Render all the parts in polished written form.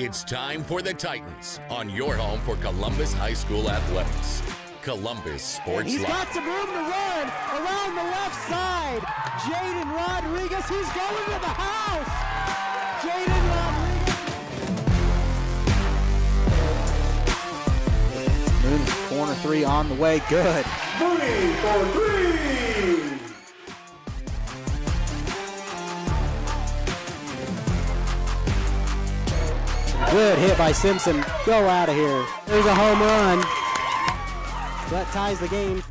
It's time for the Titans on your home for Columbus High School athletics. Columbus Sports He's Live. got some room to run around the left side. Jaden Rodriguez, he's going to the house. Jaden Rodriguez. Mooney, corner three on the way, good. Mooney for three. Good hit by Simpson. Go out of here. There's a home run. That ties the game.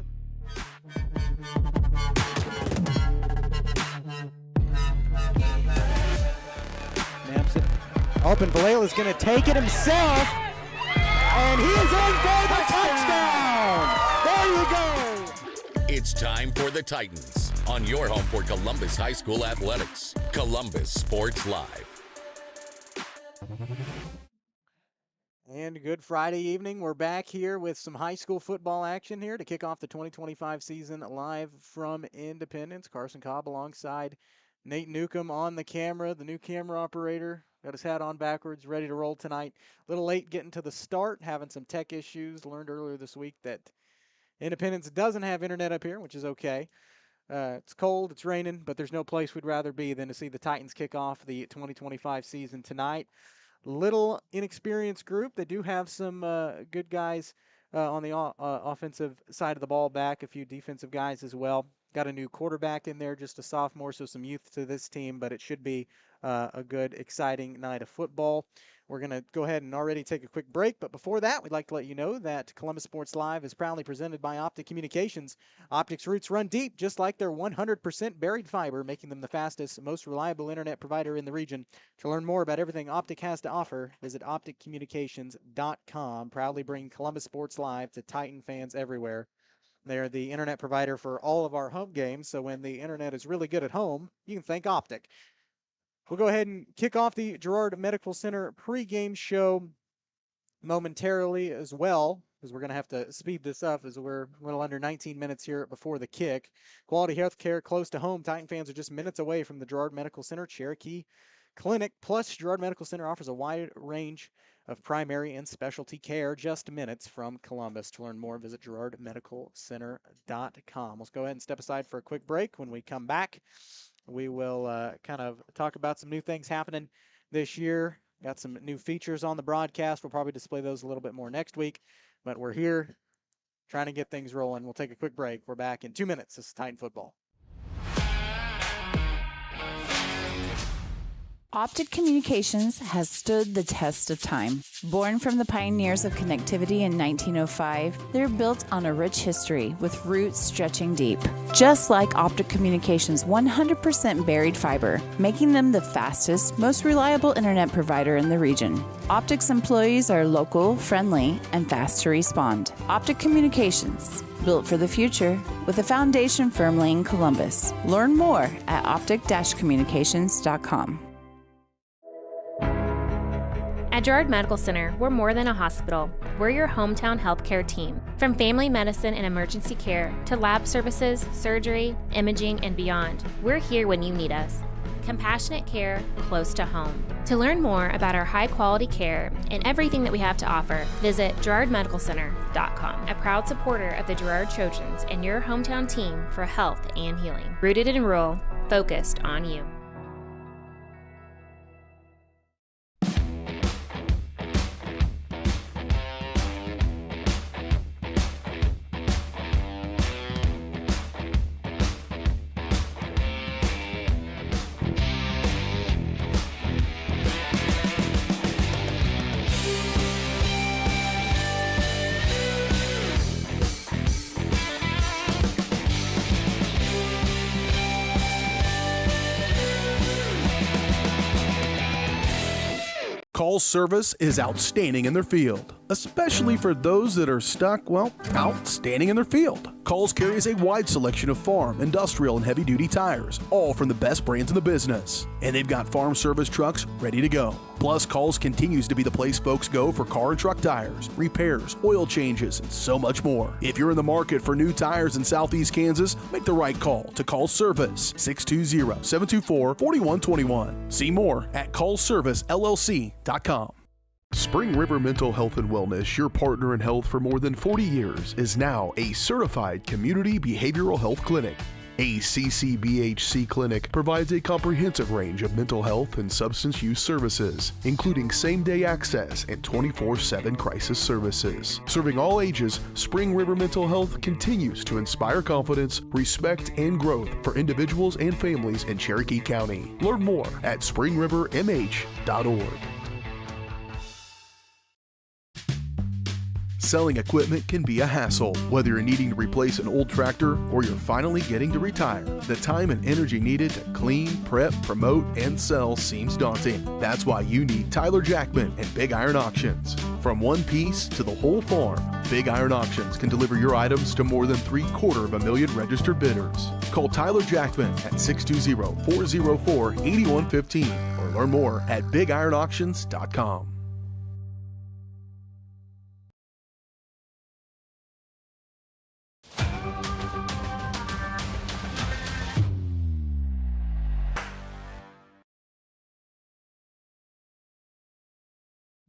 Naps it. Open. Valela's going to take it himself. And he is in for the touchdown. There you go. It's time for the Titans on your home for Columbus High School athletics. Columbus Sports Live. And good Friday evening. We're back here with some high school football action here to kick off the 2025 season live from Independence. Carson Cobb alongside Nate Newcomb on the camera, the new camera operator. Got his hat on backwards, ready to roll tonight. A little late getting to the start, having some tech issues. Learned earlier this week that Independence doesn't have internet up here, which is okay. It's cold, it's raining, but there's no place we'd rather be than to see the Titans kick off the 2025 season tonight. Little inexperienced group. They do have some good guys on the offensive side of the ball back, a few defensive guys as well. Got a new quarterback in there, just a sophomore, so some youth to this team, but it should be a good, exciting night of football. We're going to go ahead and already take a quick break, but before that, we'd like to let you know that Columbus Sports Live is proudly presented by Optic Communications. Optic's roots run deep, just like their 100% buried fiber, making them the fastest, most reliable internet provider in the region. To learn more about everything Optic has to offer, visit opticcommunications.com. Proudly bringing Columbus Sports Live to Titan fans everywhere. They're the internet provider for all of our home games, so when the internet is really good at home, you can thank Optic. We'll go ahead and kick off the Girard Medical Center pregame show momentarily as well, because we're going to have to speed this up as we're a little under 19 minutes here before the kick. Quality health care close to home. Titan fans are just minutes away from the Girard Medical Center Cherokee Clinic. Plus, Girard Medical Center offers a wide range of primary and specialty care just minutes from Columbus. To learn more, visit girardmedicalcenter.com. Let's go ahead and step aside for a quick break. When we come back, we will kind of talk about some new things happening this year. Got some new features on the broadcast. We'll probably display those a little bit more next week, but we're here trying to get things rolling. We'll take a quick break. We're back in 2 minutes. This is Titan Football. Optic Communications has stood the test of time. Born from the pioneers of connectivity in 1905, they're built on a rich history with roots stretching deep. Just like Optic Communications' 100% buried fiber, making them the fastest, most reliable internet provider in the region. Optic's employees are local, friendly, and fast to respond. Optic Communications, built for the future, with a foundation firmly in Columbus. Learn more at optic-communications.com. At Girard Medical Center, we're more than a hospital. We're your hometown healthcare team. From family medicine and emergency care to lab services, surgery, imaging, and beyond, we're here when you need us. Compassionate care close to home. To learn more about our high-quality care and everything that we have to offer, visit girardmedicalcenter.com. A proud supporter of the Girard Trojans and your hometown team for health and healing. Rooted in rural, focused on you. Call service is outstanding in their field, especially for those that are stuck, outstanding in their field. Calls carries a wide selection of farm, industrial, and heavy-duty tires, all from the best brands in the business. And they've got farm service trucks ready to go. Plus, Calls continues to be the place folks go for car and truck tires, repairs, oil changes, and so much more. If you're in the market for new tires in Southeast Kansas, make the right call to Call Service, 620-724-4121. See more at callservicellc.com. Spring River Mental Health and Wellness, your partner in health for more than 40 years, is now a certified community behavioral health clinic. A CCBHC clinic provides a comprehensive range of mental health and substance use services, including same-day access and 24/7 crisis services. Serving all ages, Spring River Mental Health continues to inspire confidence, respect, and growth for individuals and families in Cherokee County. Learn more at springrivermh.org. Selling equipment can be a hassle. Whether you're needing to replace an old tractor or you're finally getting to retire, the time and energy needed to clean, prep, promote, and sell seems daunting. That's why you need Tyler Jackman and Big Iron Auctions. From one piece to the whole farm, Big Iron Auctions can deliver your items to more than 750,000 registered bidders. Call Tyler Jackman at 620-404-8115 or learn more at BigIronAuctions.com.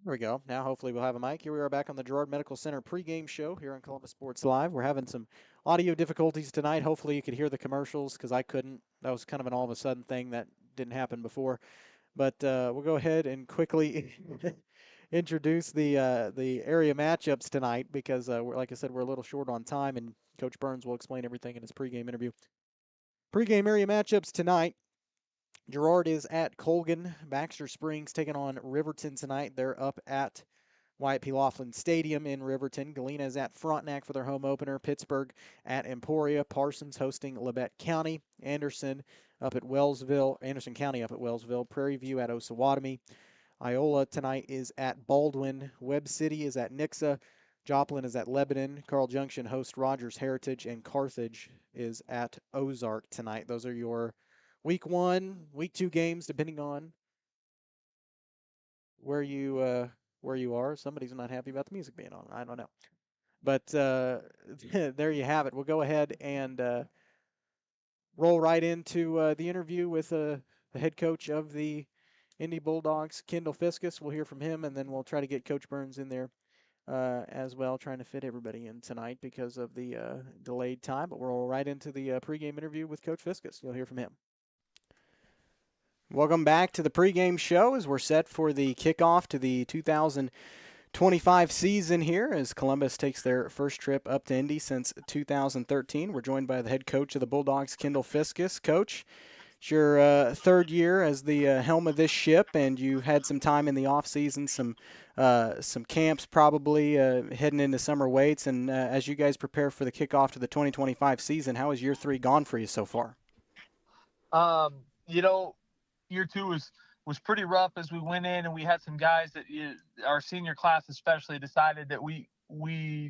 There we go. Now hopefully we'll have a mic. Here we are back on the Girard Medical Center pregame show here on Columbus Sports Live. We're having some audio difficulties tonight. Hopefully you could hear the commercials because I couldn't. That was kind of an all-of-a-sudden thing that didn't happen before. But we'll go ahead and quickly introduce the area matchups tonight because, like I said, we're a little short on time, and Coach Burns will explain everything in his pregame interview. Pregame area matchups tonight. Girard is at Colgan. Baxter Springs taking on Riverton tonight. They're up at Wyatt P. Laughlin Stadium in Riverton. Galena is at Frontenac for their home opener. Pittsburgh at Emporia. Parsons hosting Labette County. Anderson County up at Wellsville. Prairie View at Osawatomie. Iola tonight is at Baldwin. Webb City is at Nixa. Joplin is at Lebanon. Carl Junction hosts Rogers Heritage. And Carthage is at Ozark tonight. Those are your Week 1, Week 2 games, depending on where you are. Somebody's not happy about the music being on. I don't know. But there you have it. We'll go ahead and roll right into the interview with the head coach of the Indy Bulldogs, Kendall Fiscus. We'll hear from him, and then we'll try to get Coach Burns in there as well, trying to fit everybody in tonight because of the delayed time. But we'll roll right into the pregame interview with Coach Fiscus. You'll hear from him. Welcome back to the pregame show as we're set for the kickoff to the 2025 season here as Columbus takes their first trip up to Indy since 2013. We're joined by the head coach of the Bulldogs, Kendall Fiscus. Coach, it's your third year as the helm of this ship, and you had some time in the offseason, some camps probably heading into summer weights. And as you guys prepare for the kickoff to the 2025 season, how has year 3 gone for you so far? Year 2 was pretty rough as we went in, and we had some guys that our senior class especially decided that we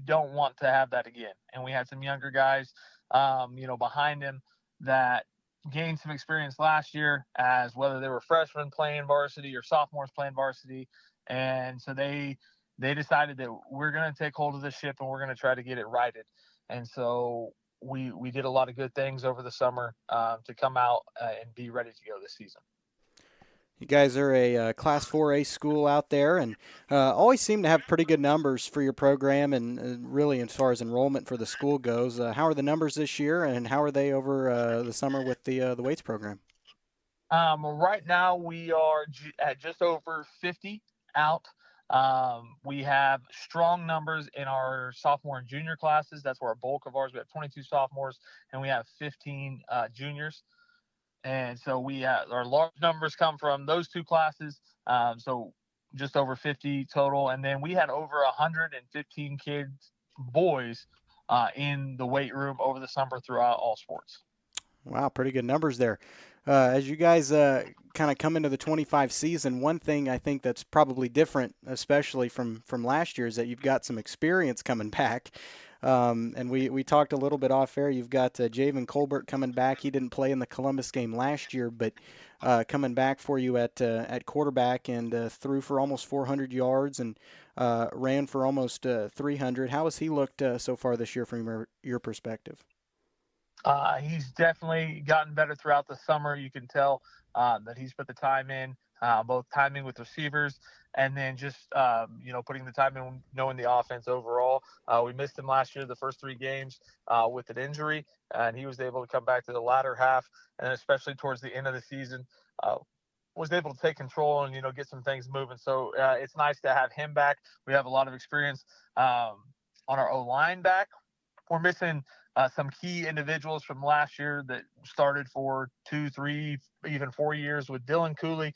don't want to have that again. And we had some younger guys, behind them that gained some experience last year as whether they were freshmen playing varsity or sophomores playing varsity. And so they decided that we're going to take hold of this ship and we're going to try to get it righted. And so we did a lot of good things over the summer to come out and be ready to go this season. You guys are a Class 4A school out there and always seem to have pretty good numbers for your program and really as far as enrollment for the school goes. How are the numbers this year, and how are they over the summer with the weights program? Right now we are at just over 50 out. We have strong numbers in our sophomore and junior classes. That's where our bulk of ours. We have 22 sophomores and we have 15 juniors. And so our large numbers come from those two classes. So just over 50 total. And then we had over 115 kids, boys, in the weight room over the summer throughout all sports. Wow, pretty good numbers there. As you guys kind of come into the 25 season, one thing I think that's probably different, especially from last year, is that you've got some experience coming back. And we talked a little bit off air. You've got Javen Colbert coming back. He didn't play in the Columbus game last year, but coming back for you at quarterback and threw for almost 400 yards and ran for almost 300. How has he looked so far this year from your perspective? He's definitely gotten better throughout the summer. You can tell that he's put the time in. both timing with receivers and then just, putting the time in, knowing the offense overall. We missed him last year, the first 3 games with an injury, and he was able to come back to the latter half, and especially towards the end of the season, was able to take control and, get some things moving. So it's nice to have him back. We have a lot of experience on our O-line back. We're missing some key individuals from last year that started for 2, 3, even 4 years with Dylan Cooley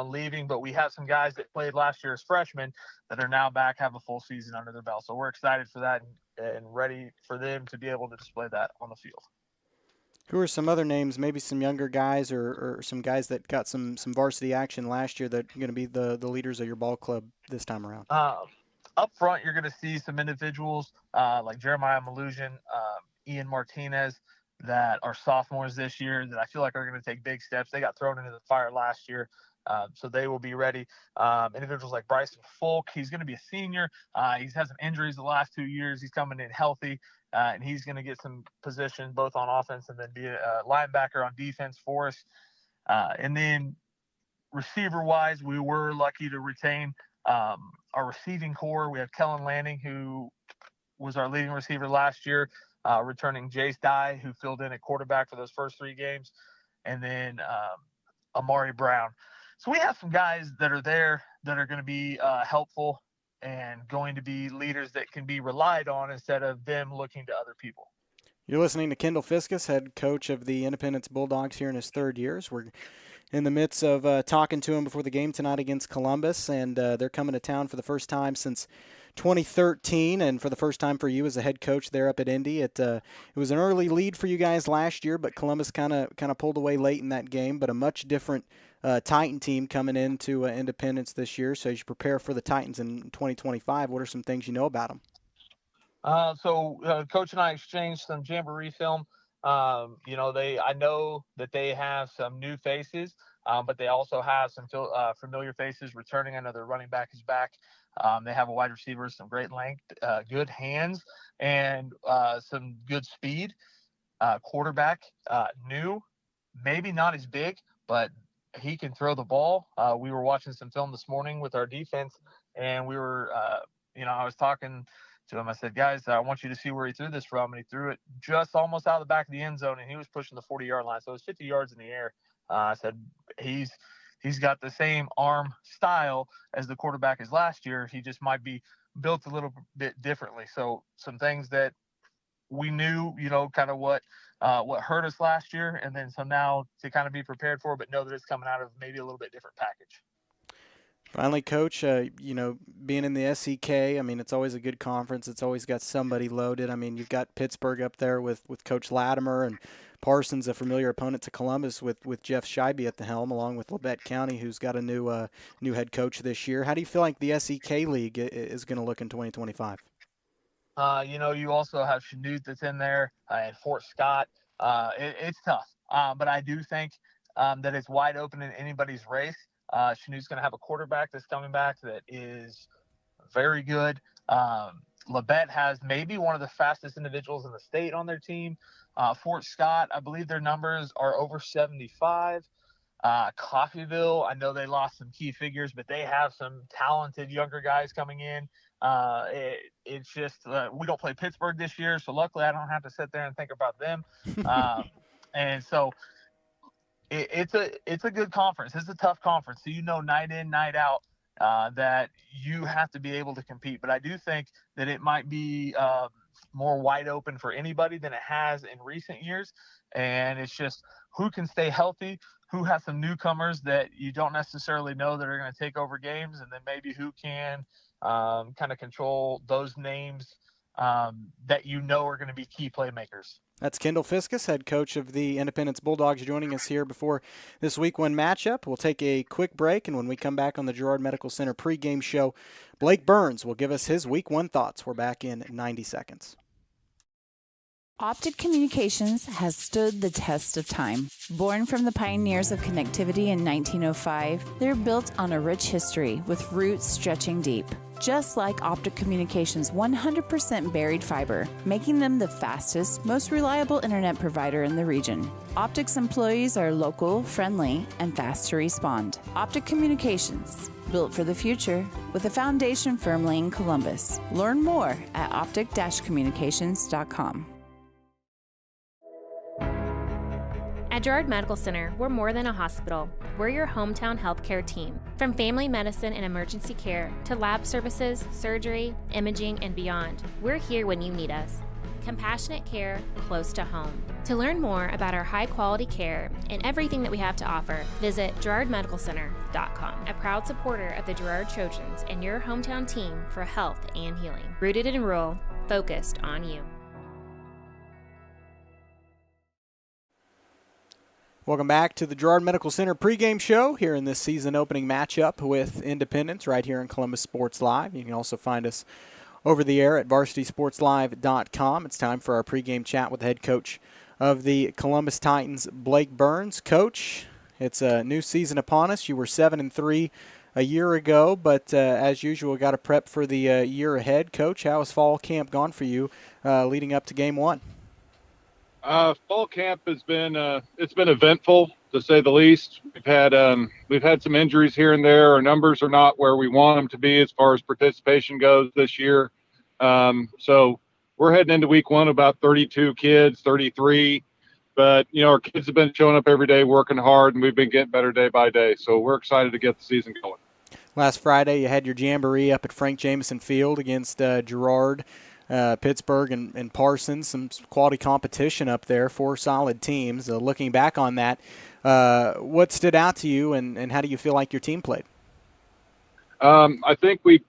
leaving. But we have some guys that played last year as freshmen that are now back, have a full season under their belt. So we're excited for that and ready for them to be able to display that on the field. Who are some other names, maybe some younger guys or some guys that got some varsity action last year that are going to be the leaders of your ball club this time around? Up front, you're going to see some individuals like Jeremiah Malusian, Ian Martinez, that are sophomores this year that I feel like are going to take big steps. They got thrown into the fire last year, so they will be ready. Individuals like Bryson Folk, he's going to be a senior. He's had some injuries the last 2 years. He's coming in healthy. And he's going to get some position both on offense and then be a linebacker on defense for us. And then receiver-wise, we were lucky to retain our receiving core. We have Kellen Lanning, who was our leading receiver last year, returning Jace Dye, who filled in at quarterback for those first 3 games, and then Amari Brown. So we have some guys that are there that are going to be helpful and going to be leaders that can be relied on instead of them looking to other people. You're listening to Kendall Fiscus, head coach of the Independence Bulldogs here in his 3rd year. We're in the midst of talking to him before the game tonight against Columbus, and they're coming to town for the first time since 2013, and for the first time for you as a head coach there up at Indy. It was an early lead for you guys last year, but Columbus kind of pulled away late in that game, but a much different Titan team coming into Independence this year. So as you prepare for the Titans in 2025, what are some things you know about them? Coach and I exchanged some Jamboree film. I know that they have some new faces, but they also have some familiar faces returning. I know their running back is back. They have a wide receiver with some great length, good hands, and some good speed. Quarterback, new, maybe not as big, but he can throw the ball. We were watching some film this morning with our defense, and we were, I was talking to him. I said, guys, I want you to see where he threw this from, and he threw it just almost out of the back of the end zone, and he was pushing the 40-yard line, so it was 50 yards in the air. I said, he's got the same arm style as the quarterback as last year. He just might be built a little bit differently. So some things that we knew, kind of what hurt us last year, and then some now to kind of be prepared for, but know that it's coming out of maybe a little bit different package. Finally, Coach, being in the SEK, it's always a good conference. It's always got somebody loaded. You've got Pittsburgh up there with Coach Latimer, and Parsons, a familiar opponent to Columbus with Jeff Scheibe at the helm, along with Labette County, who's got a new head coach this year. How do you feel like the SEK League is going to look in 2025? You also have Chanute that's in there and Fort Scott. It's tough, but I do think that it's wide open in anybody's race. Chanute's going to have a quarterback that's coming back that is very good. Labette has maybe one of the fastest individuals in the state on their team. Fort Scott, I believe their numbers are over 75. Coffeyville, I know they lost some key figures, but they have some talented younger guys coming in. It's just we don't play Pittsburgh this year, so luckily I don't have to sit there and think about them. And so it's a good conference. It's a tough conference. So night in, night out that you have to be able to compete. But I do think that it might be more wide open for anybody than it has in recent years. And it's just who can stay healthy, who has some newcomers that you don't necessarily know that are going to take over games, and then maybe who can kind of control those names that are going to be key playmakers. That's Kendall Fiscus, head coach of the Independence Bulldogs, joining us here before this Week 1 matchup. We'll take a quick break, and when we come back on the Girard Medical Center pregame show, Blake Burns will give us his Week 1 thoughts. We're back in 90 seconds. Optic Communications has stood the test of time. Born from the pioneers of connectivity in 1905, they're built on a rich history with roots stretching deep. just like Optic Communications' 100% buried fiber, making them the fastest, most reliable internet provider in the region. Optic's employees are local, friendly, and fast to respond. Optic Communications, built for the future, with a foundation firmly in Columbus. Learn more at optic-communications.com. At Girard Medical Center, we're more than a hospital. We're your hometown healthcare team. From family medicine and emergency care to lab services, surgery, imaging, and beyond, we're here when you need us. Compassionate care close to home. To learn more about our high-quality care and everything that we have to offer, visit GirardMedicalCenter.com. A proud supporter of the Girard Trojans and your hometown team for health and healing. Rooted in rural, focused on you. Welcome back to the Girard Medical Center pregame show here in this season opening matchup with Independence right here in Columbus Sports Live. You can also find us over the air at varsitysportslive.com. It's time for our pregame chat with the head coach of the Columbus Titans, Blake Burns. Coach, it's a new season upon us. You were 7-3 a year ago, but as usual, got to prep for the year ahead. Coach, how has fall camp gone for you leading up to game one? Fall camp has been it's been eventful, to say the least. We've had some injuries here and there. Our numbers are not where we want them to be as far as participation goes this year. So we're heading into week one about 32 kids, 33. But our kids have been showing up every day, working hard, and we've been getting better day by day. So we're excited to get the season going. Last Friday, you had your jamboree up at Frank Jameson Field against Girard. Pittsburgh and Parsons, some quality competition up there, 4 solid teams. Looking back on that, what stood out to you, and how do you feel like your team played? I think we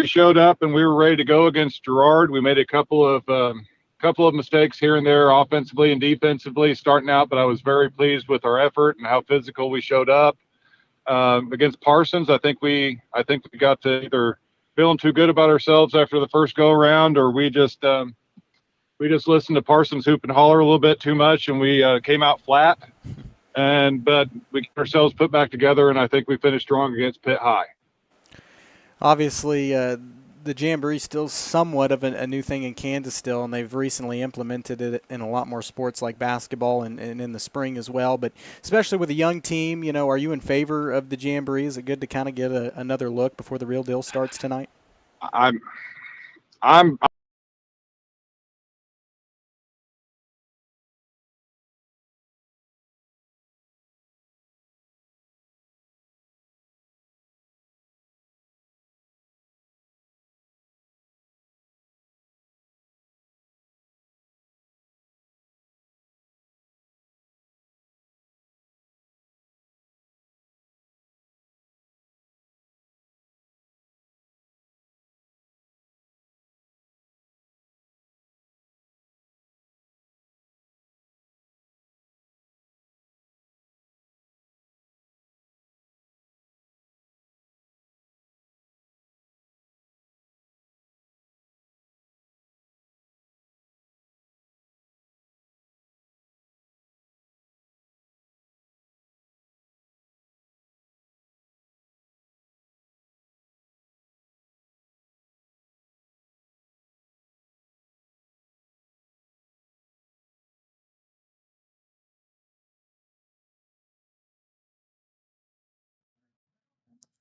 showed up and we were ready to go against Girard. We made a couple of mistakes here and there, offensively and defensively, starting out, but I was very pleased with our effort and how physical we showed up. Against Parsons, I think we got to either feeling too good about ourselves after the first go around, or we just listened to Parsons hoop and holler a little bit too much, and we came out flat. But we got ourselves put back together, and I think we finished strong against Pitt High. Obviously, the jamboree is still somewhat of a new thing in Kansas still, and they've recently implemented it in a lot more sports like basketball and in the spring as well. But especially with a young team, are you in favor of the jamboree? Is it good to kind of get another look before the real deal starts tonight? I'm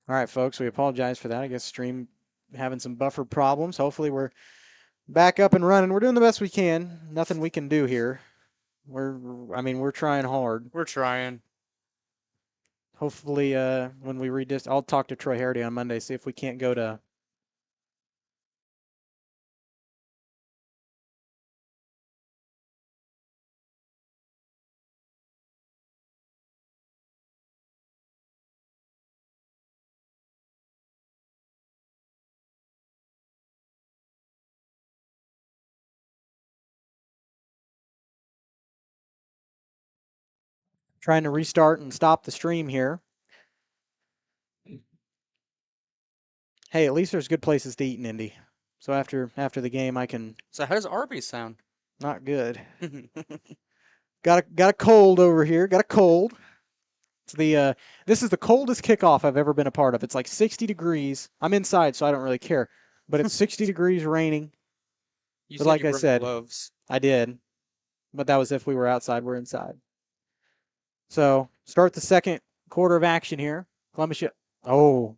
All right, folks, we apologize for that. I guess stream having some buffer problems. Hopefully we're back up and running. We're doing the best we can. Nothing we can do here. We're trying hard. We're trying. Hopefully, when we read this, I'll talk to Troy Hardy on Monday, see if we can't go to trying to restart and stop the stream here. Hey, at least there's good places to eat in Indy. So after the game, I can. So how does Arby's sound? Not good. Got a cold over here. Got a cold. It's this is the coldest kickoff I've ever been a part of. It's like 60 degrees. I'm inside, so I don't really care. But it's 60 degrees, raining. You But said like you I brought said, gloves. I did. But that was if we were outside. We're inside. So start the second quarter of action here. Columbus. Oh,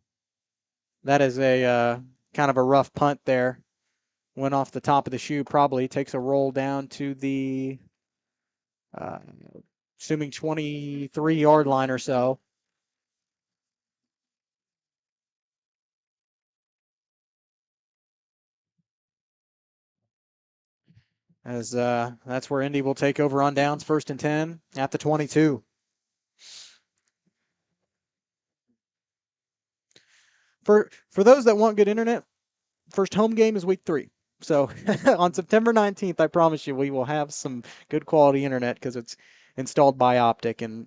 that is a kind of a rough punt there. Went off the top of the shoe. Probably takes a roll down to the assuming 23-yard line or so. As that's where Indy will take over on downs, 1st and 10 at the 22. For those that want good internet, first home game is week 3. So on September 19th, I promise you, we will have some good quality internet because it's installed by Optic, and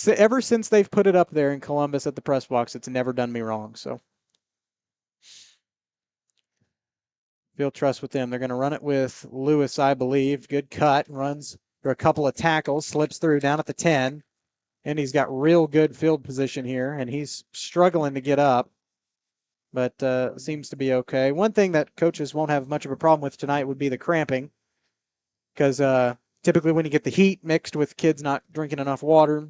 ever since they've put it up there in Columbus at the press box, it's never done me wrong. So feel trust with them. They're going to run it with Lewis, I believe. Good cut, runs for a couple of tackles, slips through down at the 10. And he's got real good field position here, and he's struggling to get up, but seems to be okay. One thing that coaches won't have much of a problem with tonight would be the cramping, because typically when you get the heat mixed with kids not drinking enough water,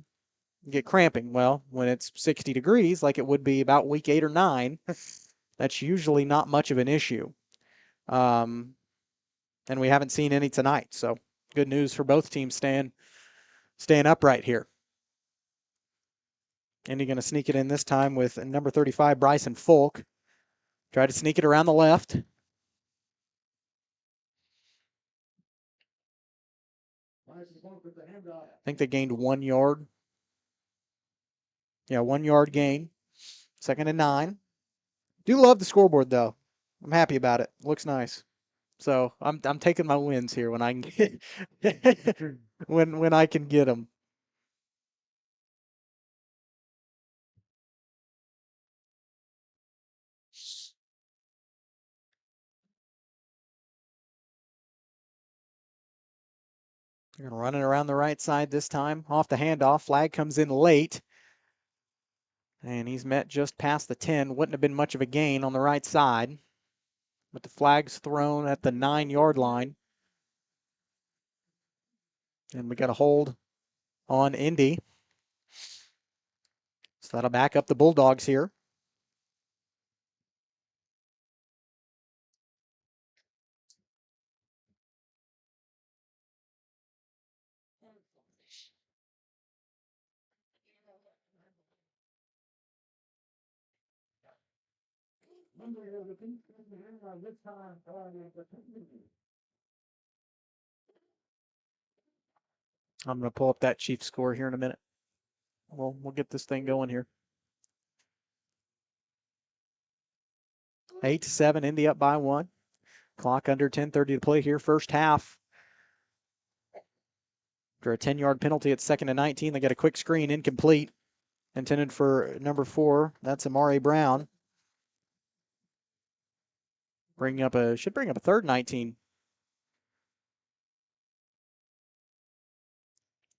you get cramping. Well, when it's 60 degrees, like it would be about week 8 or 9, that's usually not much of an issue. And we haven't seen any tonight, so good news for both teams staying upright here. And you're going to sneak it in this time with number 35, Bryson Folk. Try to sneak it around the left. I think they gained 1 yard. Yeah, 1 yard gain. 2nd and 9. Do love the scoreboard, though. I'm happy about it. Looks nice. So I'm taking my wins here when I can get when I can get them. They're going to run it around the right side this time. Off the handoff. Flag comes in late. And he's met just past the 10. Wouldn't have been much of a gain on the right side. But the flag's thrown at the 9-yard line. And we got a hold on Indy. So that'll back up the Bulldogs here. I'm going to pull up that Chiefs score here in a minute. We'll get this thing going here. 8-7, Indy up by 1. Clock under 10:30 to play here. First half. After a 10-yard penalty at 2nd and 19, they get a quick screen, incomplete. Intended for number 4. That's Amari Brown. Should bring up a 3rd 19.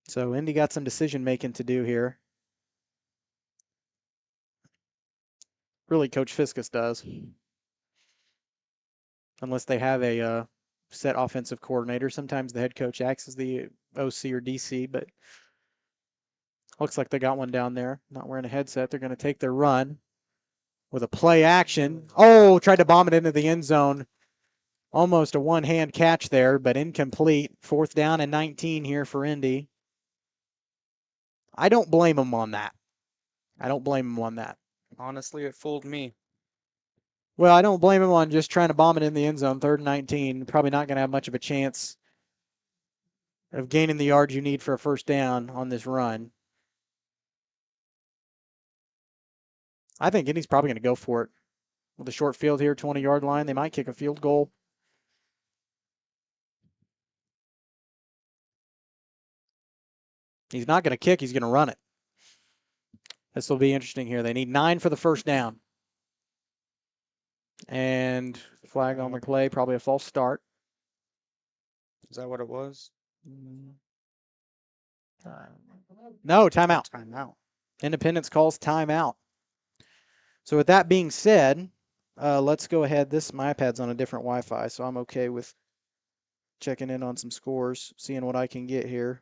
So Indy got some decision making to do here. Really, Coach Fiscus does. Unless they have a set offensive coordinator. Sometimes the head coach acts as the OC or DC, but looks like they got one down there. Not wearing a headset. They're going to take their run with a play action. Oh, tried to bomb it into the end zone. Almost a one-hand catch there, but incomplete. 4th down and 19 here for Indy. I don't blame him on that. Honestly, it fooled me. Well, I don't blame him on just trying to bomb it in the end zone. 3rd and 19. Probably not going to have much of a chance of gaining the yards you need for a first down on this run. I think Indy's probably going to go for it. With a short field here, 20-yard line, they might kick a field goal. He's not going to kick. He's going to run it. This will be interesting here. They need 9 for the first down. And flag on the play, probably a false start. Is that what it was? No, timeout. Timeout. Independence calls timeout. So with that being said, let's go ahead. My iPad's on a different Wi-Fi, so I'm okay with checking in on some scores, seeing what I can get here.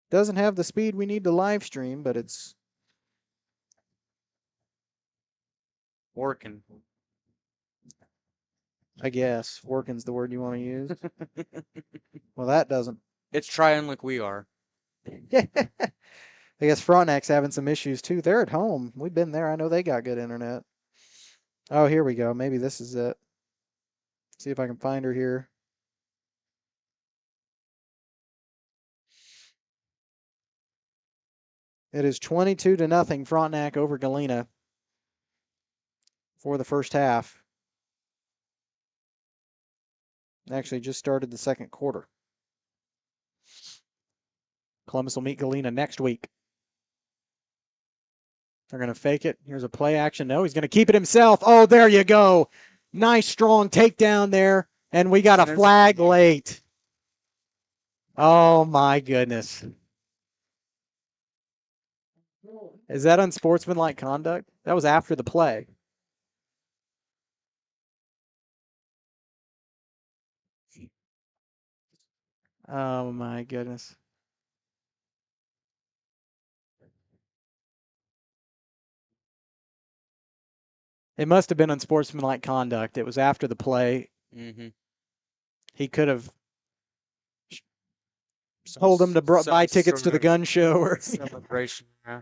Doesn't have the speed we need to live stream, but it's Working. I guess working's the word you want to use. Well, that doesn't. It's trying like we are. I guess Frontenac's having some issues too. They're at home. We've been there. I know they got good internet. Oh, here we go. Maybe this is it. See if I can find her here. It is 22-0 Frontenac over Galena for the first half. Actually, just started the second quarter. Columbus will meet Galena next week. They're going to fake it. Here's a play action. No, he's going to keep it himself. Oh, there you go. Nice, strong takedown there. And we got a flag late. Oh, my goodness. Is that unsportsmanlike conduct? That was after the play. Oh, my goodness. It must have been unsportsmanlike conduct. It was after the play. Mm-hmm. He could have told him to buy tickets to the gun show or celebration. Yeah.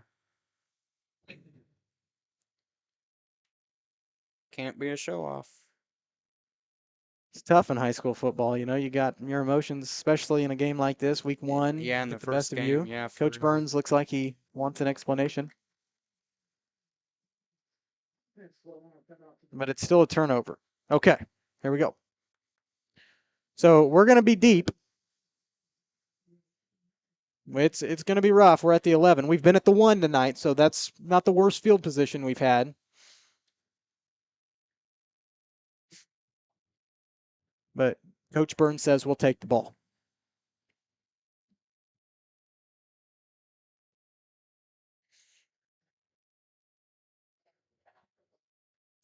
Can't be a show off. It's tough in high school football. You know, you got your emotions, especially in a game like this, week one. Yeah, in the best first of game. you. Yeah, Coach Burns looks like he wants an explanation. But it's still a turnover. Okay, here we go. So we're going to be deep. It's going to be rough. We're at the 11. We've been at the 1 tonight, so that's not the worst field position we've had. But Coach Burns says we'll take the ball.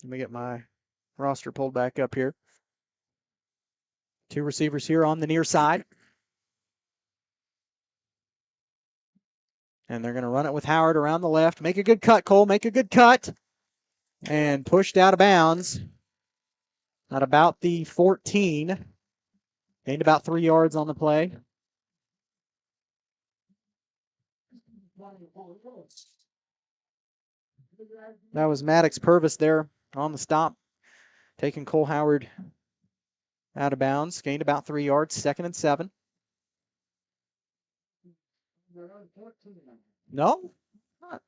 Let me get my roster pulled back up here. 2 receivers here on the near side. And they're going to run it with Howard around the left. Make a good cut, Cole. Make a good cut. And pushed out of bounds at about the 14. Gained about 3 yards on the play. That was Maddox Purvis there on the stop, taking Cole Howard out of bounds. Gained about 3 yards, 2nd and 7. No, not.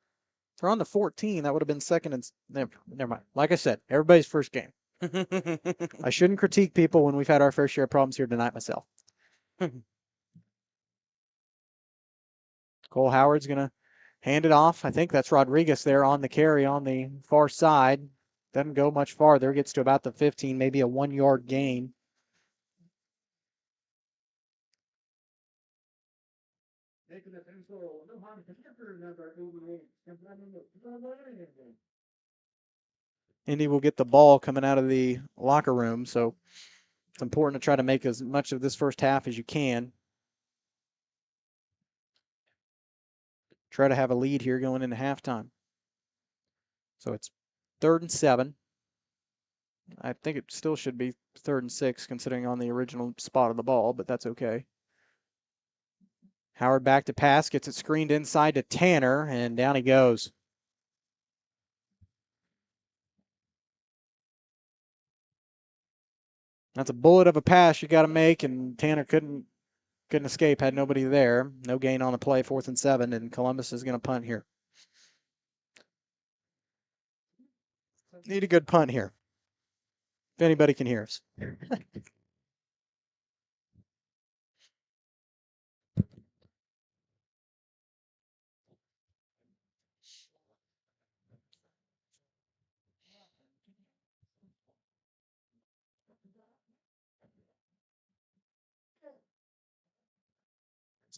They're on the 14. That would have been 2nd and never mind. Like I said, everybody's first game. I shouldn't critique people when we've had our fair share of problems here tonight myself. Cole Howard's going to hand it off. I think that's Rodriguez there on the carry on the far side. Doesn't go much farther. Gets to about the 15, maybe a 1-yard gain. Indy will get the ball coming out of the locker room, so it's important to try to make as much of this first half as you can. Try to have a lead here going into halftime. So it's 3rd and 7. I think it still should be 3rd and 6 considering on the original spot of the ball, but that's okay. Howard back to pass, gets it screened inside to Tanner, and down he goes. That's a bullet of a pass you got to make, and Tanner couldn't escape, had nobody there. No gain on the play, 4th and 7, and Columbus is going to punt here. Need a good punt here. If anybody can hear us.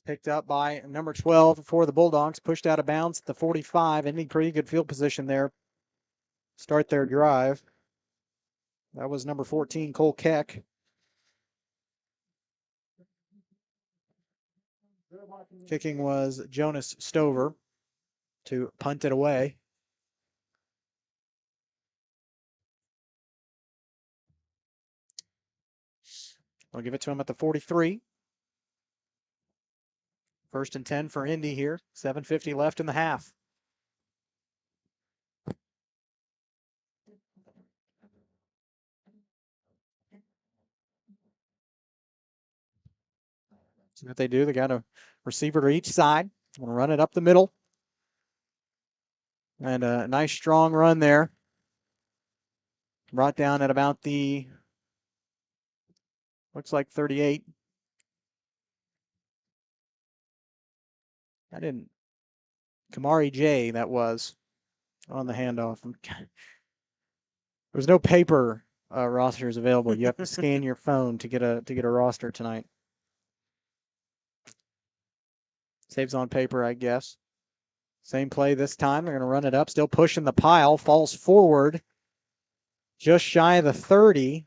Picked up by number 12 for the Bulldogs. Pushed out of bounds at the 45. Any pretty good field position there. Start their drive. That was number 14, Cole Keck. Kicking was Jonas Stover to punt it away. I'll give it to him at the 43. 1st and 10 for Indy here. 7:50 left in the half. See what they do. They got a receiver to each side. Want to run it up the middle. And a nice strong run there. Brought down at about the, looks like 38. Kamari J, that was on the handoff. There's no paper rosters available. You have to scan your phone to get a roster tonight. Saves on paper, I guess. Same play this time. They're going to run it up. Still pushing the pile. Falls forward. Just shy of the 30.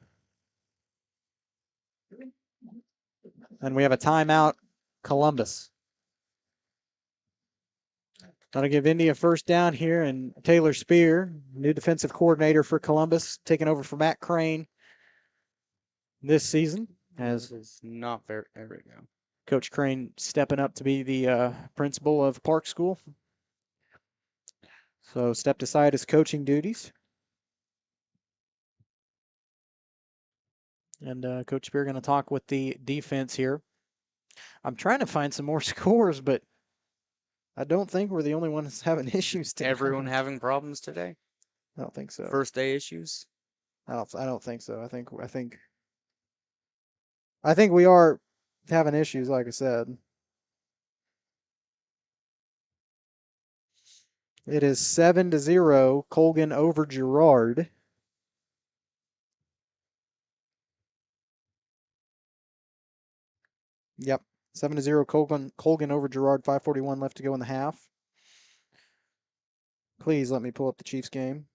And we have a timeout, Columbus. That'll give Indy a 1st down here, and Taylor Spear, new defensive coordinator for Columbus, taking over for Matt Crane this season. As is not very. There we go. Coach Crane stepping up to be the principal of Park School. So stepped aside his coaching duties. And Coach Spear going to talk with the defense here. I'm trying to find some more scores, but I don't think we're the only ones having issues today. Everyone having problems today? I don't think so. First day issues? I don't think so. I think we are having issues, like I said. It is 7-0, Colgan over Girard. Yep, 7-0, Colgan over Girard. 5:41 left to go in the half. Please let me pull up the Chiefs game.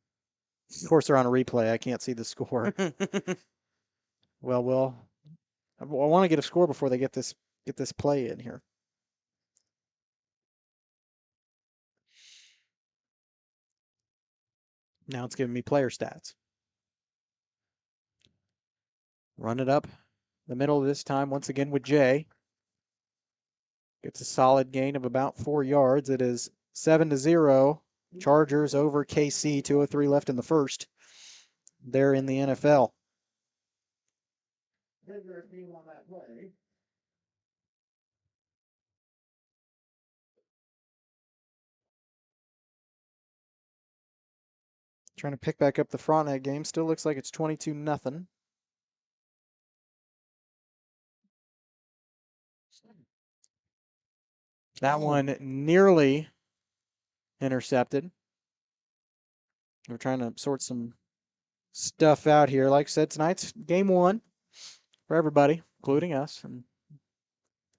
Of course, they're on a replay. I can't see the score. Well, I want to get a score before they get this play in here. Now it's giving me player stats. Run it up the middle this time once again with Jay. Gets a solid gain of about 4 yards. It is 7-0. Chargers over KC. 2:03 left in the first. They're in the NFL. Trying to pick back up the Frontenac game. Still looks like it's 22-0. That one nearly intercepted. We're trying to sort some stuff out here. Like I said, tonight's game 1 for everybody, including us. And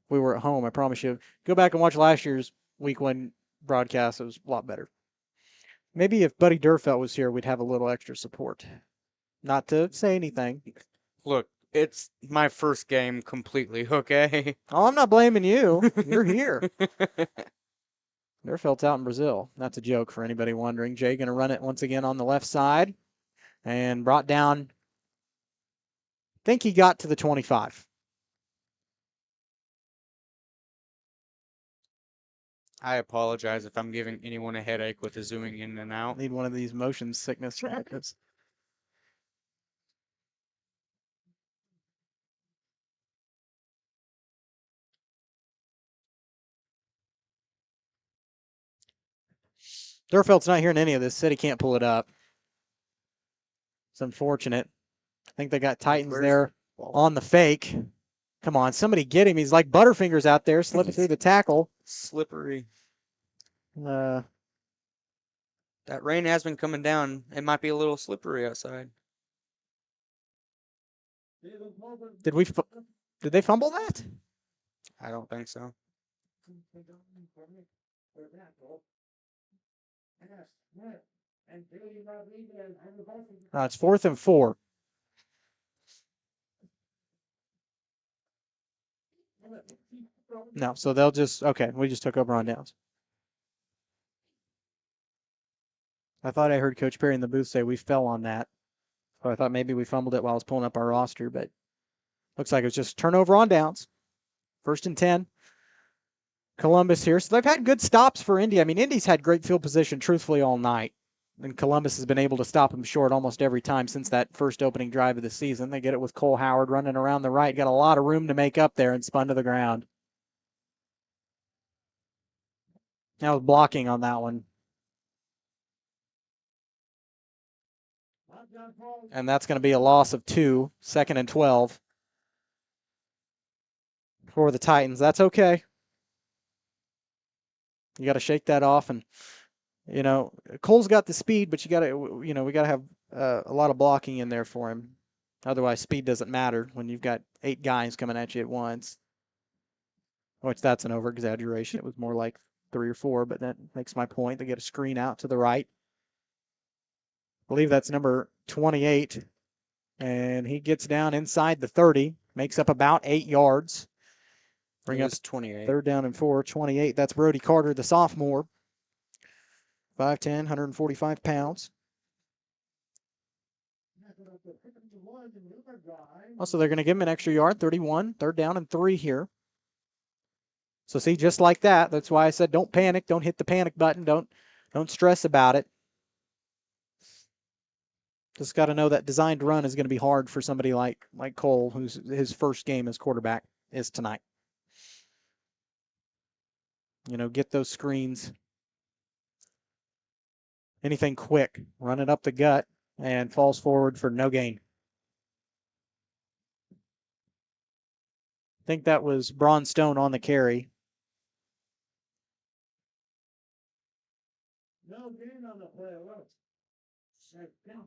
we were at home, I promise you. Go back and watch last year's week 1 broadcast. It was a lot better. Maybe if Buddy Durfelt was here, we'd have a little extra support. Not to say anything. Look, it's my first game completely, okay? Oh, I'm not blaming you. You're here. Durfelt's out in Brazil. That's a joke for anybody wondering. Jay going to run it once again on the left side. And brought down, I think he got to the 25. I apologize if I'm giving anyone a headache with the zooming in and out. Need one of these motion sickness jackets. Durfelt's not hearing any of this. Said he can't pull it up. It's unfortunate. I think they got Titans there on the fake. Come on, somebody get him. He's like Butterfingers out there, slipping through the tackle. Slippery. That rain has been coming down. It might be a little slippery outside. Did they fumble that? I don't think so. It's 4th and 4. No, so they'll just, okay, we just took over on downs. I thought I heard Coach Perry in the booth say we fell on that. So I thought maybe we fumbled it while I was pulling up our roster, but looks like it was just turnover on downs. 1st and 10. Columbus here. So they've had good stops for Indy. I mean, Indy's had great field position truthfully all night. And Columbus has been able to stop them short almost every time since that first opening drive of the season. They get it with Cole Howard running around the right. Got a lot of room to make up there and spun to the ground. That was blocking on that one. And that's going to be a loss of 2, 2nd and 12 for the Titans. That's okay. You got to shake that off. And, you know, Cole's got the speed, but you got to, you know, we got to have a lot of blocking in there for him. Otherwise, speed doesn't matter when you've got 8 guys coming at you at once. Which that's an over-exaggeration. It was more like 3 or 4, but that makes my point. They get a screen out to the right. I believe that's number 28. And he gets down inside the 30, makes up about 8 yards. Bring up 28. 3rd down and 4, 28. That's Brody Carter, the sophomore. 5'10", 145 pounds. Also, they're going to give him an extra yard, 31, 3rd down and 3 here. So see, just like that, that's why I said don't panic, don't hit the panic button, don't stress about it. Just got to know that designed run is going to be hard for somebody like Cole, who's his first game as quarterback is tonight. You know, get those screens. Anything quick, run it up the gut, and falls forward for no gain. I think that was Braun Stone on the carry.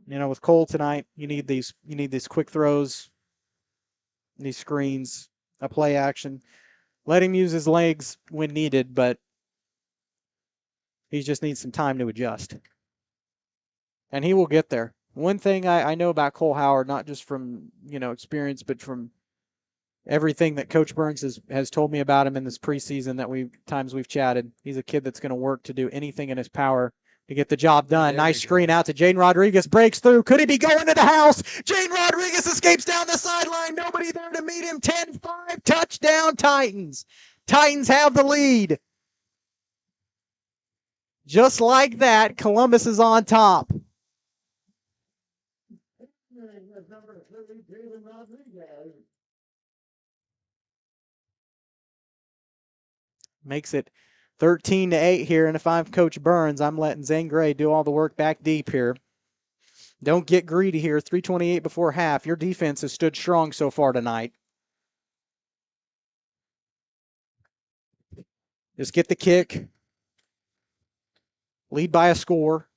You know, with Cole tonight, you need these quick throws, these screens, a play action. Let him use his legs when needed, but he just needs some time to adjust. And he will get there. One thing I know about Cole Howard, not just from, you know, experience, but from everything that Coach Burns has told me about him in this preseason that we've chatted, he's a kid that's going to work to do anything in his power to get the job done. Nice screen out to Jaden Rodriguez, breaks through. Could he be going to the house? Jaden Rodriguez escapes down the sideline. Nobody there to meet him. 10-5, touchdown Titans. Titans have the lead. Just like that, Columbus is on top. Makes it 13-8 here, and if I'm Coach Burns, I'm letting Zane Gray do all the work back deep here. Don't get greedy here. 3:28 before half. Your defense has stood strong so far tonight. Just get the kick, lead by a score,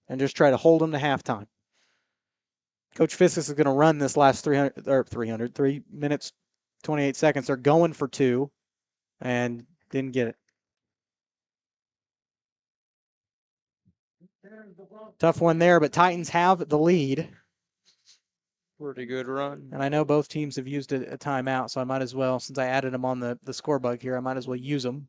and just try to hold them to halftime. Coach Fiscus is going to run this last 3 minutes, 28 seconds. They're going for 2 and didn't get it. Tough one there, but Titans have the lead. Pretty good run. And I know both teams have used a timeout, so I might as well, since I added them on the score bug here, I might as well use them.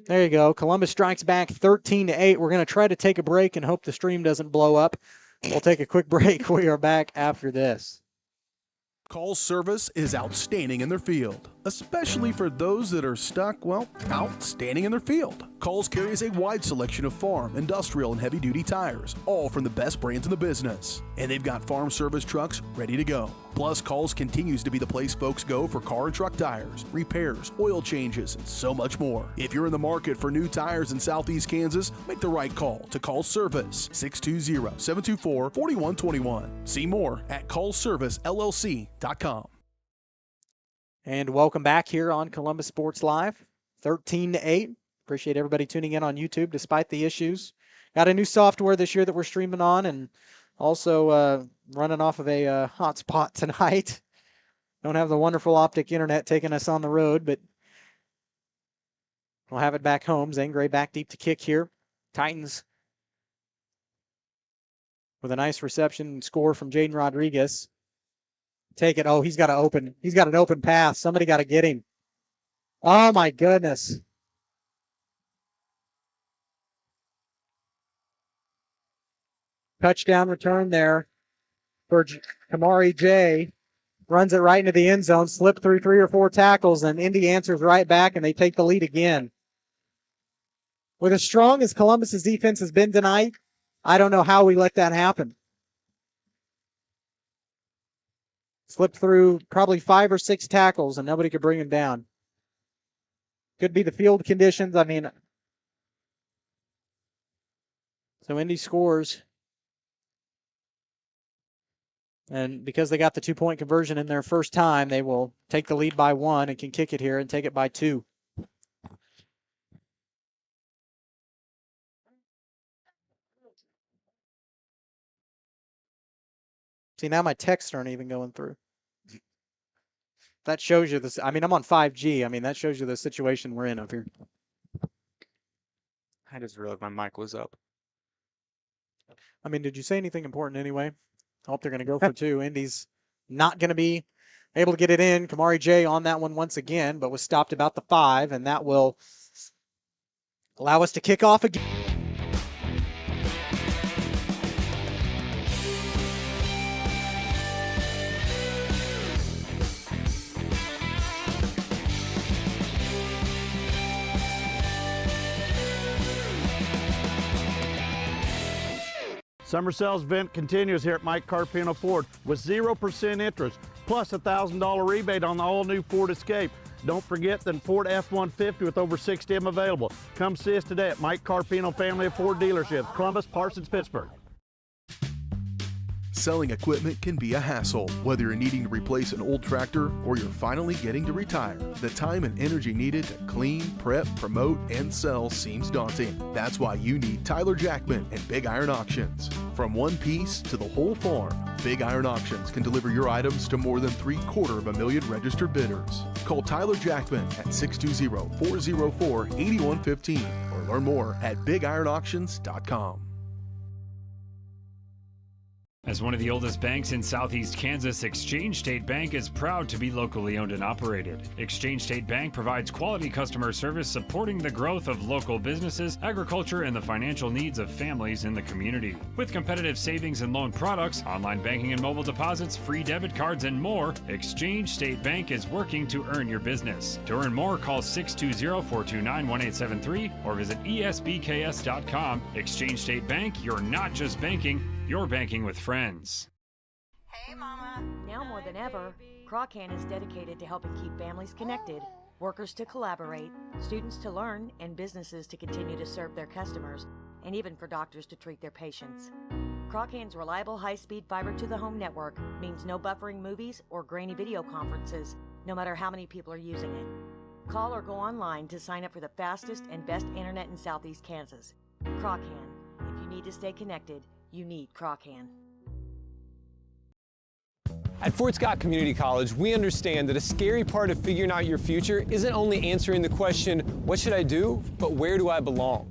There you go. Columbus strikes back 13-8. We're going to try to take a break and hope the stream doesn't blow up. We'll take a quick break. We are back after this. Call service is outstanding in their field, especially for those that are stuck, well, outstanding in their field. Calls carries a wide selection of farm, industrial, and heavy-duty tires, all from the best brands in the business. And they've got farm service trucks ready to go. Plus, Calls continues to be the place folks go for car and truck tires, repairs, oil changes, and so much more. If you're in the market for new tires in Southeast Kansas, make the right call to Call Service, 620-724-4121. See more at callservicellc.com. And welcome back here on Columbus Sports Live, 13-8. Appreciate everybody tuning in on YouTube despite the issues. Got a new software this year that we're streaming on, and also running off of a hotspot tonight. Don't have the wonderful optic internet taking us on the road, but we'll have it back home. Zane Gray back deep to kick here. Titans with a nice reception and score from Jaden Rodriguez. Take it. Oh, he's got an open pass. Somebody got to get him. Oh my goodness. Touchdown return there for Kamari J. Runs it right into the end zone, slipped through 3 or 4 tackles, and Indy answers right back, and they take the lead again. With as strong as Columbus's defense has been tonight, I don't know how we let that happen. Slipped through probably 5 or 6 tackles, and nobody could bring him down. Could be the field conditions. I mean, so Indy scores. And because they got the 2-point conversion in their first time, they will take the lead by 1 and can kick it here and take it by 2. See, now my texts aren't even going through. That shows you this. I mean, I'm on 5G. I mean, that shows you the situation we're in up here. I just realized my mic was up. I mean, did you say anything important anyway? I hope they're going to go for 2. Indy's not going to be able to get it in. Kamari J on that one once again, but was stopped about the 5, and that will allow us to kick off again. Summer sales event continues here at Mike Carpino Ford with 0% interest, plus a $1,000 rebate on the all-new Ford Escape. Don't forget the Ford F-150 with over 60 of them available. Come see us today at Mike Carpino Family of Ford Dealerships, Columbus, Parsons, Pittsburgh. Selling equipment can be a hassle, whether you're needing to replace an old tractor or you're finally getting to retire. The time and energy needed to clean, prep, promote, and sell seems daunting. That's why you need Tyler Jackman and Big Iron Auctions. From one piece to the whole farm, Big Iron Auctions can deliver your items to more than 750,000 registered bidders. Call Tyler Jackman at 620-404-8115 or learn more at BigIronAuctions.com. As one of the oldest banks in southeast Kansas, Exchange State Bank is proud to be locally owned and operated. Exchange State Bank provides quality customer service supporting the growth of local businesses, agriculture, and the financial needs of families in the community. With competitive savings and loan products, online banking and mobile deposits, free debit cards, and more, Exchange State Bank is working to earn your business. To earn more, call 620-429-1873 or visit esbks.com. Exchange State Bank, you're not just banking, you're banking with friends. Hey, Mama. Now more than ever, Crawcan is dedicated to helping keep families connected, workers to collaborate, students to learn, and businesses to continue to serve their customers, and even for doctors to treat their patients. Crawcan's reliable high-speed fiber-to-the-home network means no buffering movies or grainy video conferences, no matter how many people are using it. Call or go online to sign up for the fastest and best internet in Southeast Kansas. Crawcan. If you need to stay connected, you need Crawcan. At Fort Scott Community College, we understand that a scary part of figuring out your future isn't only answering the question, what should I do, but where do I belong?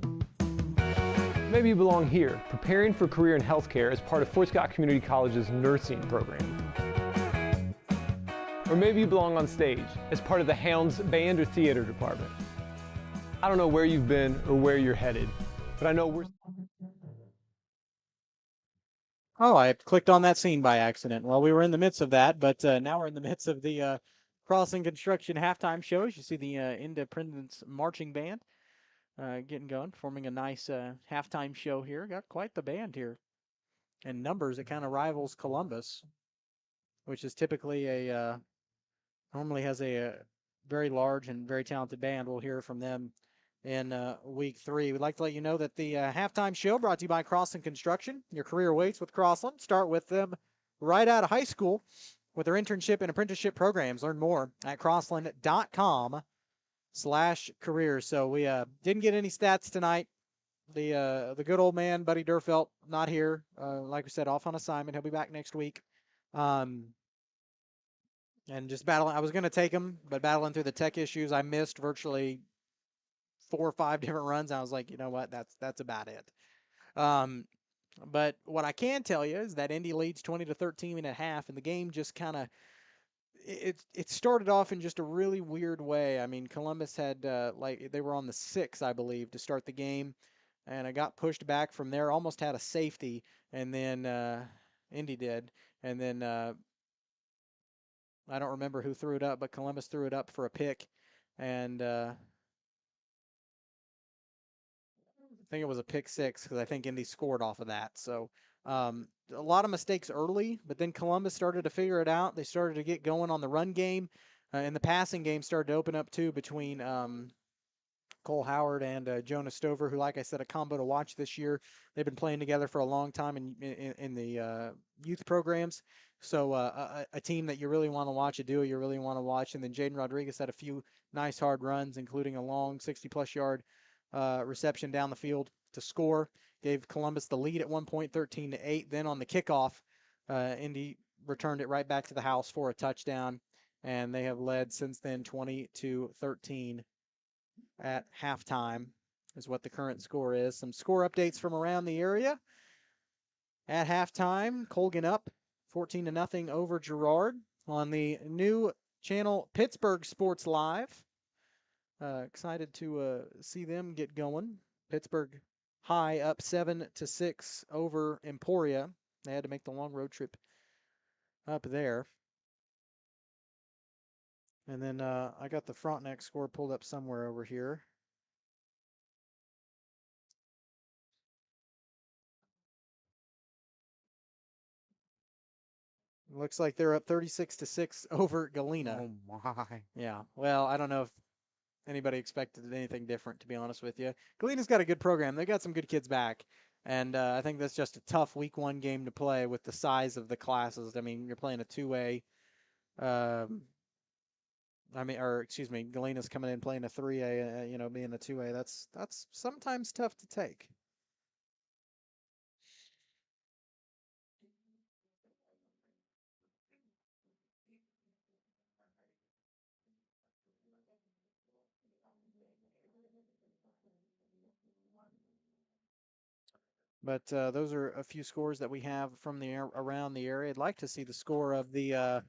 Maybe you belong here, preparing for a career in healthcare as part of Fort Scott Community College's nursing program. Or maybe you belong on stage as part of the Hounds band or theater department. I don't know where you've been or where you're headed, but I know we're... Oh, I clicked on that scene by accident. Well, we were in the midst of that, but now we're in the midst of the Crossing Construction halftime show. As you see the Independence Marching Band getting going, performing a nice halftime show here. Got quite the band here. And numbers, it kind of rivals Columbus, which is typically normally has a very large and very talented band. We'll hear from them in week 3. We'd like to let you know that the halftime show brought to you by Crossland Construction. Your career awaits with Crossland. Start with them right out of high school with their internship and apprenticeship programs. Learn more at crossland.com/careers. So we didn't get any stats tonight. The good old man, Buddy Durfelt, not here. Like we said, off on assignment. He'll be back next week. And just battling. I was going to take them, but battling through the tech issues, I missed virtually 4 or 5 different runs. I was like, you know what, that's about it. But what I can tell you is that Indy leads 20-13 at half, and the game just kind of it started off in just a really weird way. I mean, Columbus had like they were on the 6, I believe, to start the game, and I got pushed back from there. Almost had a safety, and then Indy did, and then I don't remember who threw it up, but Columbus threw it up for a pick, and I think it was a pick 6 because I think Indy scored off of that. So a lot of mistakes early, but then Columbus started to figure it out. They started to get going on the run game, and the passing game started to open up too between Cole Howard and Jonas Stover, who, like I said, a combo to watch this year. They've been playing together for a long time in the youth programs. So a team that you really want to watch, a duo you really want to watch. And then Jaden Rodriguez had a few nice hard runs, including a long 60-plus yard reception down the field to score. Gave Columbus the lead at one point, 13-8. Then on the kickoff, Indy returned it right back to the house for a touchdown, and they have led since then 20-13 at halftime is what the current score is. Some score updates from around the area. At halftime, Colgan up 14-0 over Girard on the new channel Pittsburgh Sports Live. Excited to see them get going. Pittsburgh High up 7-6 over Emporia. They had to make the long road trip up there. And then I got the Frontenac score pulled up somewhere over here. Looks like they're up 36-6 over Galena. Oh my. Yeah. Well, I don't know if anybody expected anything different, to be honest with you. Galena's got a good program. They got some good kids back. And I think that's just a tough week 1 game to play with the size of the classes. I mean, you're playing a 2A. Galena's coming in playing a 3A, being a 2A. That's sometimes tough to take. But those are a few scores that we have from around the area. I'd like to see the score of the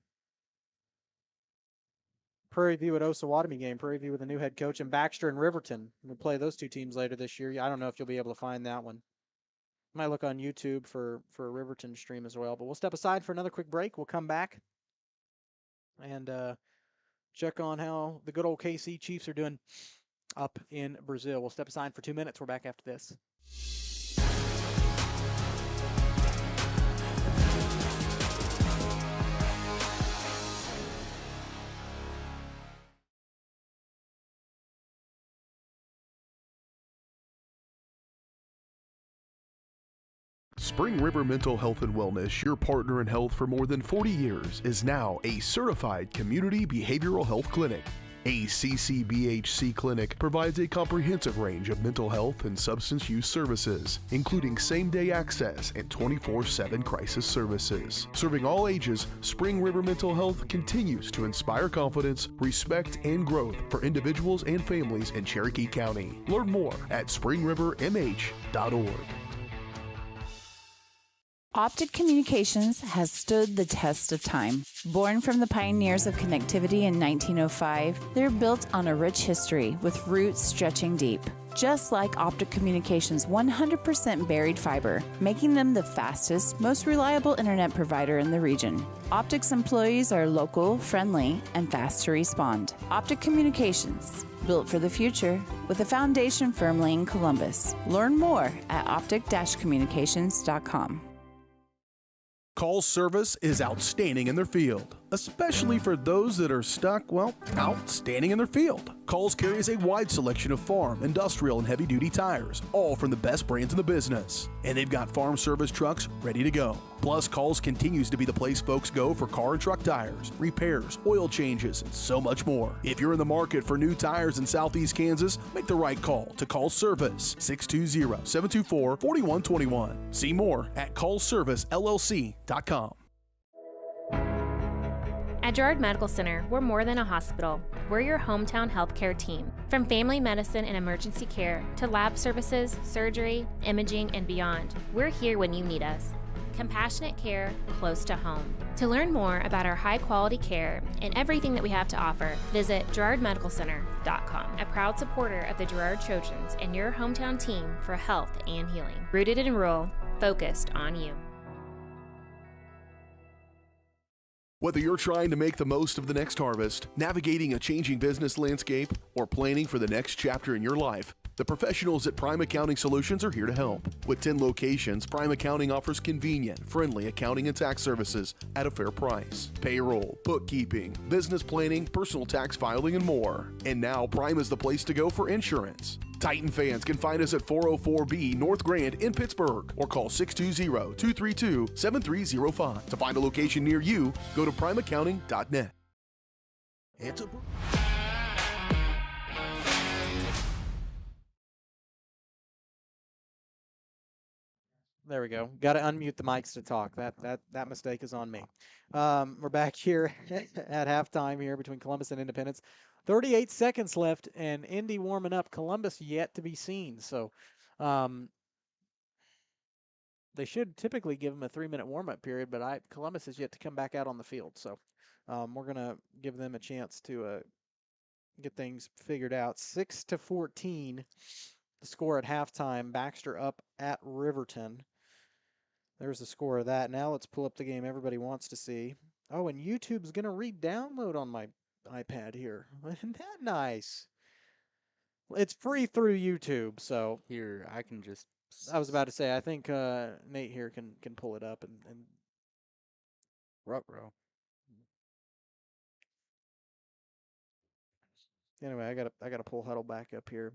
Prairie View at Osawatomie game. Prairie View with a new head coach, and Baxter and Riverton. We'll play those 2 teams later this year. I don't know if you'll be able to find that one. Might look on YouTube for a Riverton stream as well. But we'll step aside for another quick break. We'll come back and check on how the good old KC Chiefs are doing up in Brazil. We'll step aside for 2 minutes. We're back after this. Spring River Mental Health and Wellness, your partner in health for more than 40 years, is now a certified community behavioral health clinic. A CCBHC clinic provides a comprehensive range of mental health and substance use services, including same-day access and 24/7 crisis services. Serving all ages, Spring River Mental Health continues to inspire confidence, respect, and growth for individuals and families in Cherokee County. Learn more at springrivermh.org. Optic Communications has stood the test of time. Born from the pioneers of connectivity in 1905, they're built on a rich history with roots stretching deep. Just like Optic Communications' 100% buried fiber, making them the fastest, most reliable internet provider in the region. Optic's employees are local, friendly, and fast to respond. Optic Communications, built for the future, with a foundation firmly in Columbus. Learn more at optic-communications.com. Call service is outstanding in their field, especially for those that are stuck, outstanding in their field. Calls carries a wide selection of farm, industrial, and heavy-duty tires, all from the best brands in the business. And they've got farm service trucks ready to go. Plus, Calls continues to be the place folks go for car and truck tires, repairs, oil changes, and so much more. If you're in the market for new tires in Southeast Kansas, make the right call to Call Service, 620-724-4121. See more at callservicellc.com. At Girard Medical Center, we're more than a hospital. We're your hometown healthcare team. From family medicine and emergency care to lab services, surgery, imaging, and beyond, we're here when you need us. Compassionate care close to home. To learn more about our high-quality care and everything that we have to offer, visit GirardMedicalCenter.com. A proud supporter of the Girard Trojans and your hometown team for health and healing. Rooted in rural, focused on you. Whether you're trying to make the most of the next harvest, navigating a changing business landscape, or planning for the next chapter in your life, the professionals at Prime Accounting Solutions are here to help. With 10 locations, Prime Accounting offers convenient, friendly accounting and tax services at a fair price. Payroll, bookkeeping, business planning, personal tax filing, and more. And now Prime is the place to go for insurance. Titan fans can find us at 404B North Grand in Pittsburgh or call 620-232-7305. To find a location near you, go to primeaccounting.net. There we go. Got to unmute the mics to talk. That mistake is on me. We're back here at halftime here between Columbus and Independence. 38 seconds left, and Indy warming up. Columbus yet to be seen. So they should typically give them a 3-minute warm-up period, but Columbus is yet to come back out on the field. So we're going to give them a chance to get things figured out. 6-14, the score at halftime. Baxter up at Riverton. There's the score of that. Now let's pull up the game everybody wants to see. Oh, and YouTube's going to re-download on my iPad here. Isn't that nice? It's free through YouTube, so. Here, I can just. I was about to say, I think Nate here can pull it up and. Ruh-roh. Anyway, I gotta pull Huddle back up here.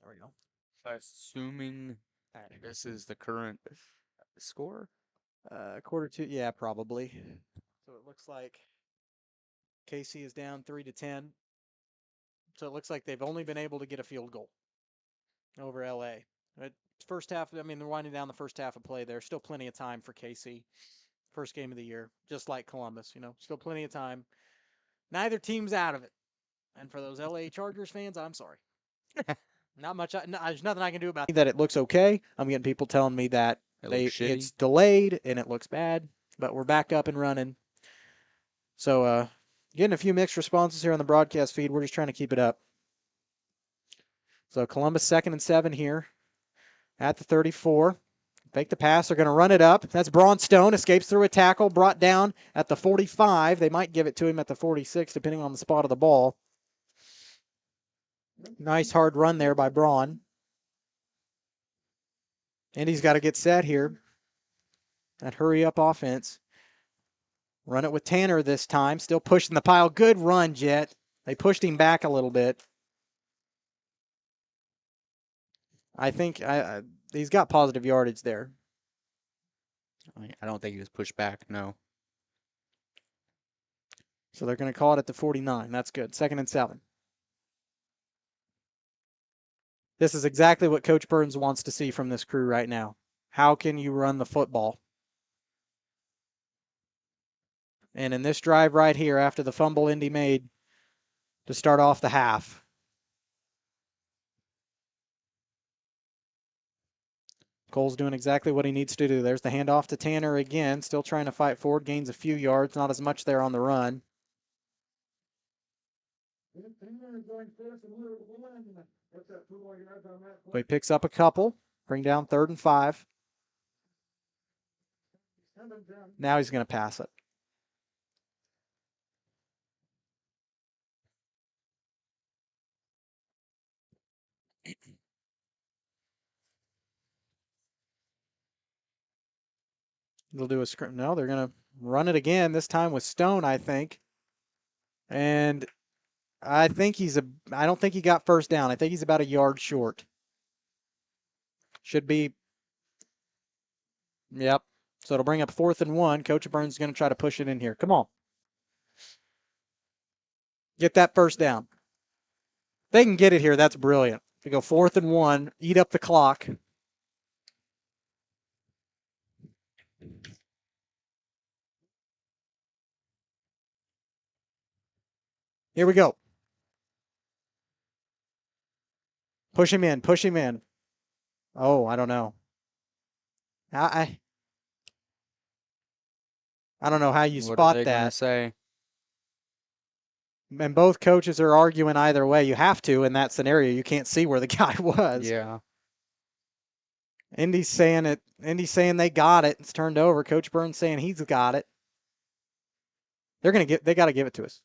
There we go. Assuming this is the current score? Quarter two, yeah, probably. So it looks like KC is down 3-10. So it looks like they've only been able to get a field goal over LA. First half, I mean, they're winding down the first half of play. There's still plenty of time for KC. First game of the year, just like Columbus, still plenty of time. Neither team's out of it. And for those LA Chargers fans, I'm sorry. Not much. There's nothing I can do about that. It looks okay. I'm getting people telling me that it's delayed and it looks bad, but we're back up and running. So getting a few mixed responses here on the broadcast feed. We're just trying to keep it up. So Columbus 2nd and 7 here at the 34. Fake the pass. They're going to run it up. That's Braun Stone. Escapes through a tackle. Brought down at the 45. They might give it to him at the 46, depending on the spot of the ball. Nice hard run there by Braun. And he's got to get set here. That hurry-up offense. Run it with Tanner this time. Still pushing the pile. Good run, Jet. They pushed him back a little bit. I think he's got positive yardage there. I don't think he was pushed back, no. So they're going to call it at the 49. That's good. 2nd and 7. This is exactly what Coach Burns wants to see from this crew right now. How can you run the football? And in this drive right here, after the fumble Indy made to start off the half, Cole's doing exactly what he needs to do. There's the handoff to Tanner again, still trying to fight forward, gains a few yards, not as much there on the run. So he picks up a couple, bring down 3rd and 5. Now he's going to pass it. They'll do a scrim. No, they're going to run it again, this time with Stone, I think. And I don't think he got first down. I think he's about a yard short. Should be. Yep. So it'll bring up 4th and 1. Coach Burns is going to try to push it in here. Come on. Get that first down. They can get it here. That's brilliant. To go 4th and 1, eat up the clock. Here we go. Push him in. Push him in. Oh, I don't know. I don't know how you What spot are they gonna that. say? And both coaches are arguing either way. You have to in that scenario. You can't see where the guy was. Yeah. Indy's saying it. Indy's saying they got it. It's turned over. Coach Burns saying he's got it. They got to give it to us.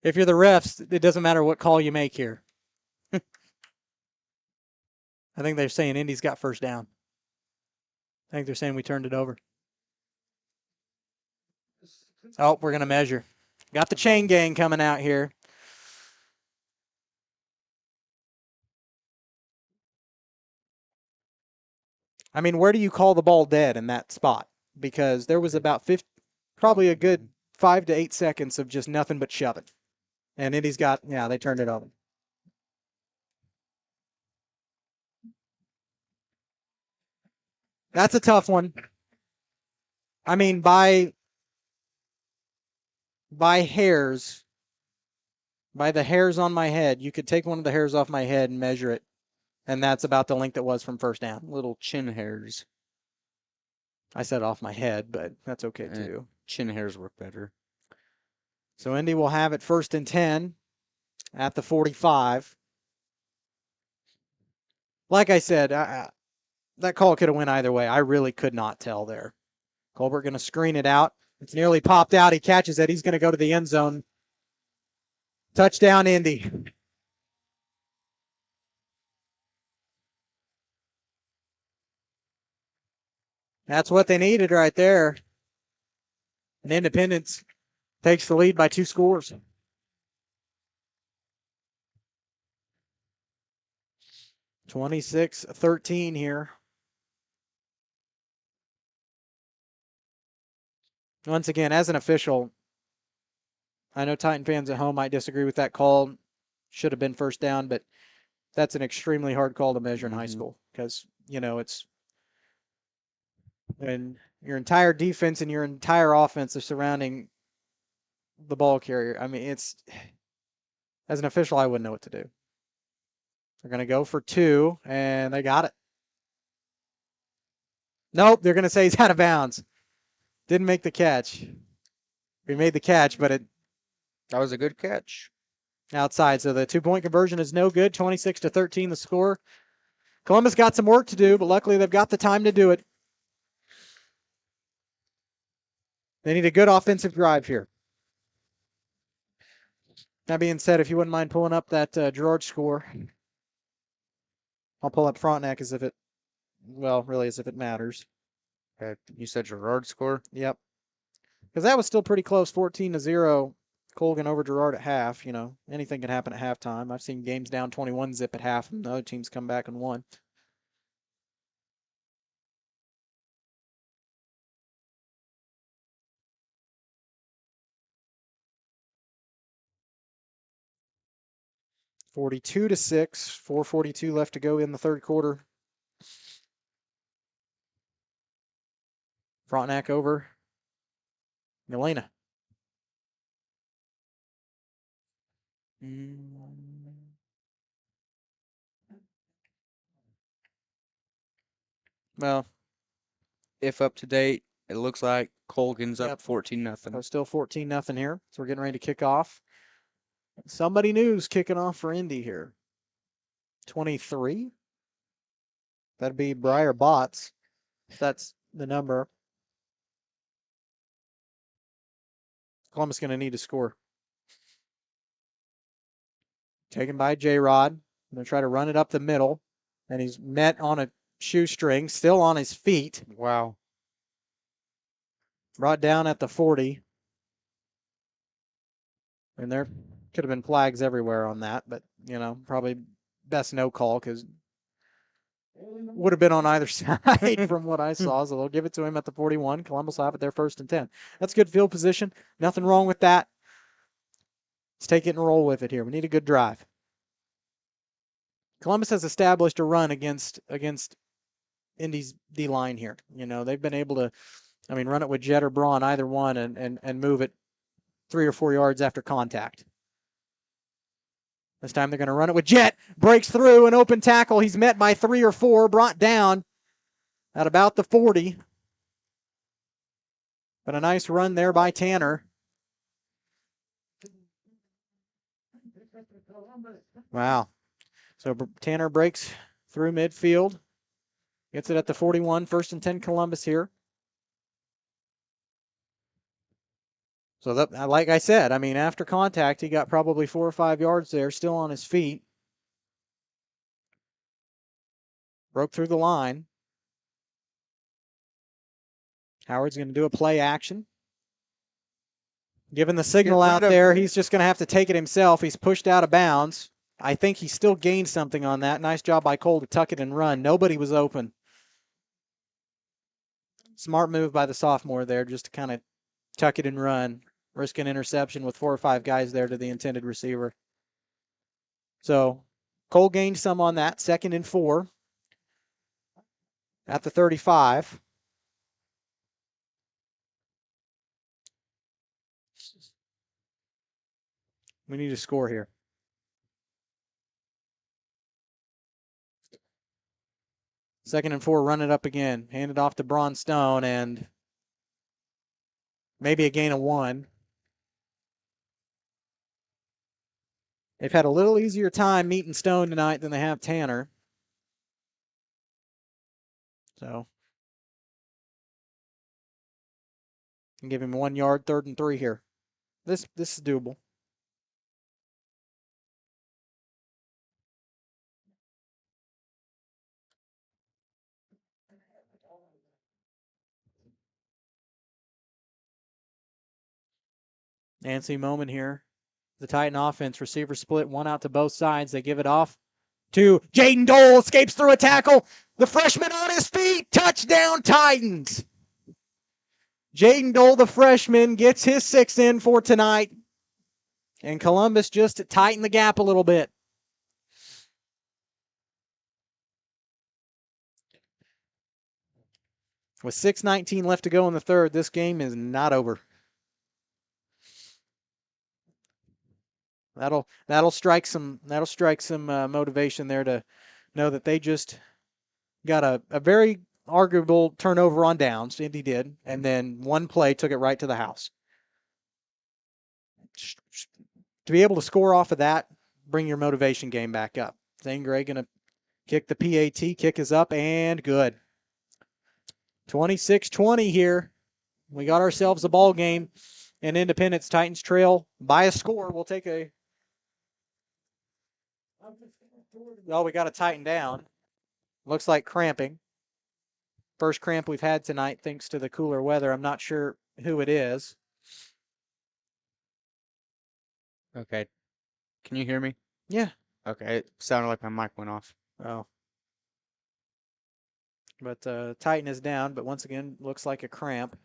If you're the refs, it doesn't matter what call you make here. I think they're saying Indy's got first down. I think they're saying we turned it over. Oh, we're going to measure. Got the chain gang coming out here. I mean, where do you call the ball dead in that spot? Because there was about probably a good 5 to 8 seconds of just nothing but shoving. And Indy's got, they turned it over. That's a tough one. I mean, by hairs, by the hairs on my head, you could take one of the hairs off my head and measure it. And that's about the length it was from first down. Little chin hairs. I said off my head, but that's okay too. Chin hairs work better. So Indy will have it 1st and 10 at the 45. Like I said, that call could have went either way. I really could not tell there. Colbert going to screen it out. It's nearly popped out. He catches it. He's going to go to the end zone. Touchdown, Indy. That's what they needed right there. And Independence takes the lead by 2 scores. (26-13) here. Once again, as an official, I know Titan fans at home might disagree with that call. Should have been first down, but that's an extremely hard call to measure in high school because, it's when your entire defense and your entire offense are surrounding the ball carrier. I mean, as an official, I wouldn't know what to do. They're going to go for 2, and they got it. Nope, they're going to say he's out of bounds. Didn't make the catch. We made the catch, but that was a good catch. Outside, so the 2-point conversion is no good. 26-13 the score. Columbus got some work to do, but luckily they've got the time to do it. They need a good offensive drive here. That being said, if you wouldn't mind pulling up that Girard score, I'll pull up Frontenac as if it matters. Okay. You said Girard score? Yep. Because that was still pretty close, 14-0. Colgan over Girard at half. Anything can happen at halftime. I've seen games down 21-zip at half, and the other teams come back and won. (42-6). 4:42 left to go in the third quarter. Frontenac over Milena. Well, if up to date, it looks like Colgan's up 14-0. So still 14-0 here. So we're getting ready to kick off. Somebody new's kicking off for Indy here. 23. That'd be Briar Botts. That's the number. Columbus going to need to score. Taken by J-Rod. Going to try to run it up the middle. And he's met on a shoestring, still on his feet. Wow. Brought down at the 40. And there could have been flags everywhere on that, but, probably best no call because would have been on either side from what I saw. So they'll give it to him at the 41. Columbus will have it there 1st and 10. That's good field position. Nothing wrong with that. Let's take it and roll with it here. We need a good drive. Columbus has established a run against Indy's D-line here. You know, they've been able to, run it with Jet or Braun, either one, and move it 3 or 4 yards after contact. This time they're going to run it with Jet. Breaks through an open tackle. He's met by 3 or 4, brought down at about the 40. But a nice run there by Tanner. Wow. So Tanner breaks through midfield. Gets it at the 41. 1st and 10 Columbus here. So that, like I said, after contact, he got probably 4 or 5 yards there, still on his feet. Broke through the line. Howard's going to do a play action. Given the signal out there, he's just going to have to take it himself. He's pushed out of bounds. I think he still gained something on that. Nice job by Cole to tuck it and run. Nobody was open. Smart move by the sophomore there, just to kind of tuck it and run. Risk an interception with 4 or 5 guys there to the intended receiver. So Cole gained some on that. 2nd and 4 at the 35. We need a score here. Second and 4, run it up again. Hand it off to Braun Stone, and maybe a gain of 1. They've had a little easier time meeting Stone tonight than they have Tanner. So, can give him 1 yard, 3rd and 3 here. This is doable. Nancy moment here. The Titan offense, receiver split, 1 out to both sides. They give it off to Jaden Dole, escapes through a tackle. The freshman on his feet, touchdown Titans. Jaden Dole, the freshman, gets his 6th in for tonight. And Columbus just tightened the gap a little bit. With 6:19 left to go in the 3rd, this game is not over. That'll strike some motivation there to know that they just got a very arguable turnover on downs. Indy did, and then 1 play took it right to the house. To be able to score off of that, bring your motivation game back up. Zane Gray going to kick the PAT. Kick is up and good. 26-20 here. We got ourselves a ball game, and Independence Titans trail by a score. We'll take a. Well, we got to tighten down. Looks like cramping. First cramp we've had tonight thanks to the cooler weather. I'm not sure who it is. Okay. Can you hear me? Yeah. Okay. It sounded like my mic went off. Oh. But Titan is down, but once again, looks like a cramp.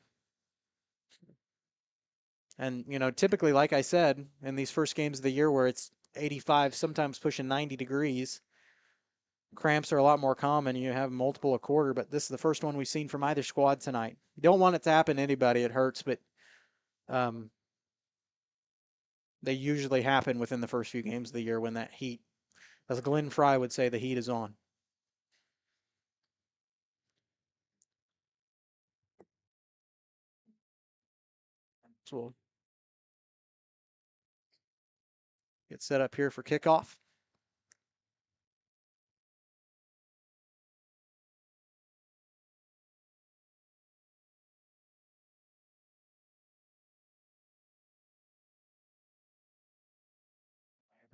And, typically, like I said, in these first games of the year where it's 85, sometimes pushing 90 degrees, cramps are a lot more common. You have multiple a quarter, but this is the first one we've seen from either squad tonight. You don't want it to happen to anybody. It hurts, but they usually happen within the first few games of the year when that heat, as Glenn Fry would say, the heat is on. So we'll get set up here for kickoff.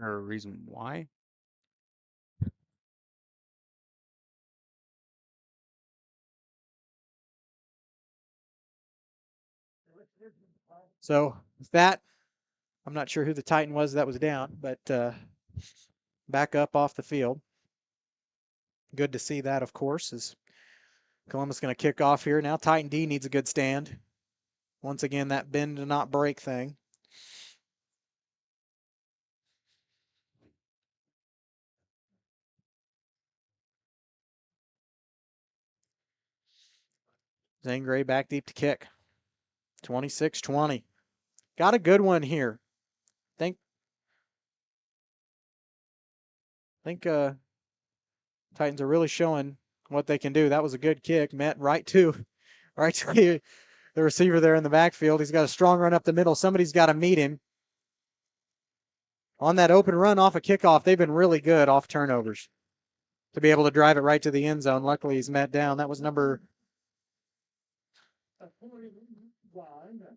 Or a reason why? So with that, I'm not sure who the Titan was that was down, but back up off the field. Good to see that, of course, as Columbus going to kick off here. Now Titan D needs a good stand. Once again, that bend to not break thing. Zane Gray back deep to kick. 26-20. Got a good one here. Think Titans are really showing what they can do. That was a good kick. Met right to the receiver there in the backfield. He's got a strong run up the middle. Somebody's got to meet him. On that open run off a kickoff, they've been really good off turnovers to be able to drive it right to the end zone. Luckily, he's met down. That was number...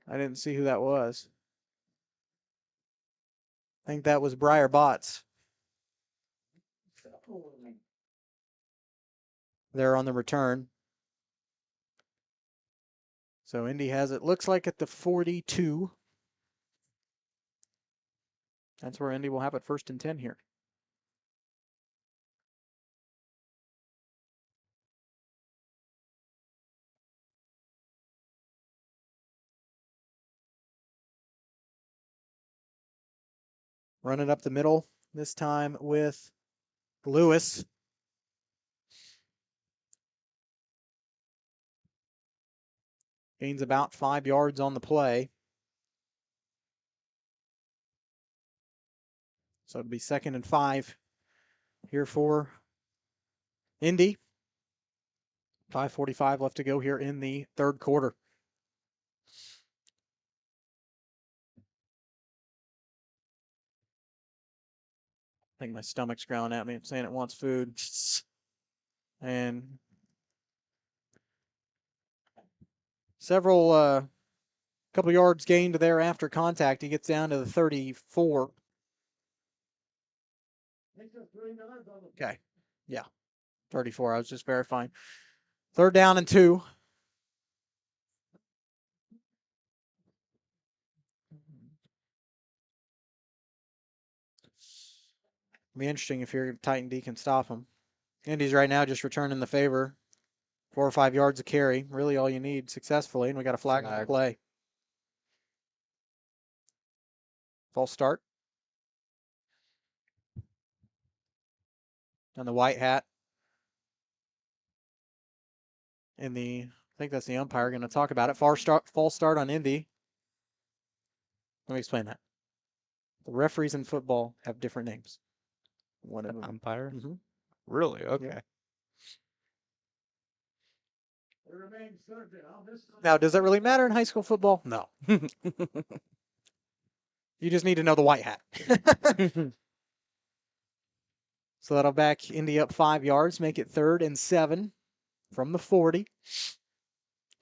I didn't see who that was. I think that was Briar Botts. There on the return. So Indy has it, looks like at the 42. That's where Indy will have it 1st and 10 here. Running up the middle, this time with Lewis. Gains about 5 yards on the play. So it'll be 2nd and 5 here for Indy. 5:45 left to go here in the 3rd quarter. I think my stomach's growling at me. It's saying it wants food. And several couple yards gained there after contact. He gets down to the 34. Okay. Yeah. 34. I was just verifying. 3rd down and 2. It'll be interesting if your Titan D can stop him. Indy's right now just returning the favor. 4 or 5 yards of carry. Really all you need successfully. And we got a flag on the play. False start. And the white hat. And I think that's the umpire going to talk about it. False start on Indy. Let me explain that. The referees in football have different names. One of them. Umpire? Mm-hmm. Really? Okay. Yeah. Now, does that really matter in high school football? No. You just need to know the white hat. So that'll back Indy up 5 yards, make it 3rd and 7 from the 40.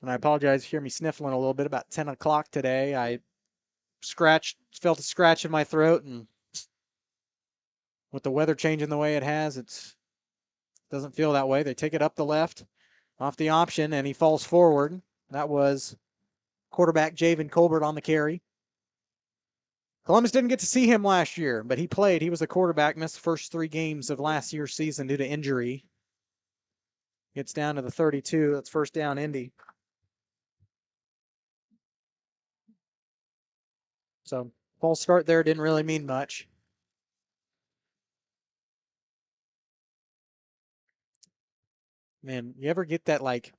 And I apologize if you hear me sniffling a little bit. About 10 o'clock today, I felt a scratch in my throat, and with the weather changing the way it has, it doesn't feel that way. They take it up the left off the option, and he falls forward. That was quarterback Javen Colbert on the carry. Columbus didn't get to see him last year, but he played. He was a quarterback, missed the first 3 games of last year's season due to injury. Gets down to the 32. That's 1st down, Indy. So, false start there didn't really mean much. Man, you ever get that, like,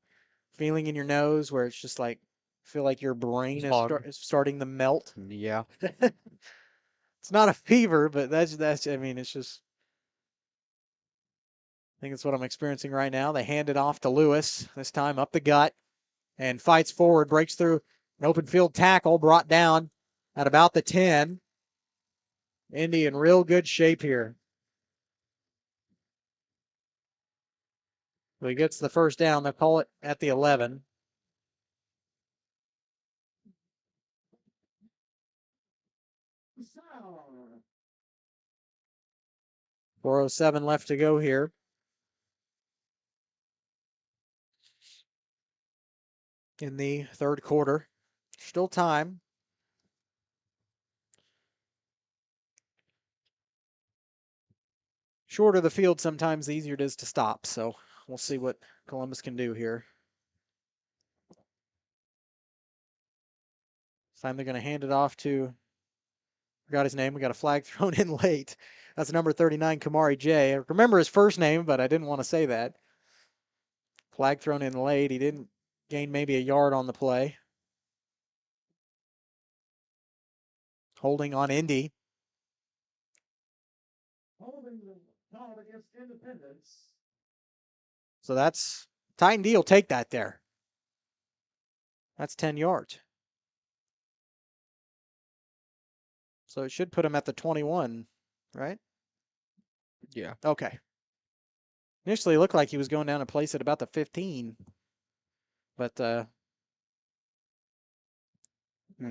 feeling in your nose where it's just like, feel like your brain is starting to melt? Yeah. It's not a fever, but that's I mean, it's just, I think it's what I'm experiencing right now. They hand it off to Lewis, this time up the gut, and fights forward, breaks through an open field tackle, brought down at about the 10. Indy in real good shape here. So he gets the 1st down. They'll call it at the 11. .407 left to go here. In the 3rd quarter. Still time. Shorter the field, sometimes the easier it is to stop. So we'll see what Columbus can do here. This time they're going to hand it off to, forgot his name. We got a flag thrown in late. That's number 39, Kamari J. I remember his first name, but I didn't want to say that. Flag thrown in late. He didn't gained maybe a yard on the play. Holding on Indy. So that's Titan D will take that there. That's 10 yards. So it should put him at the 21, right? Yeah. Okay. Initially, it looked like he was going down a place at about the 15. But,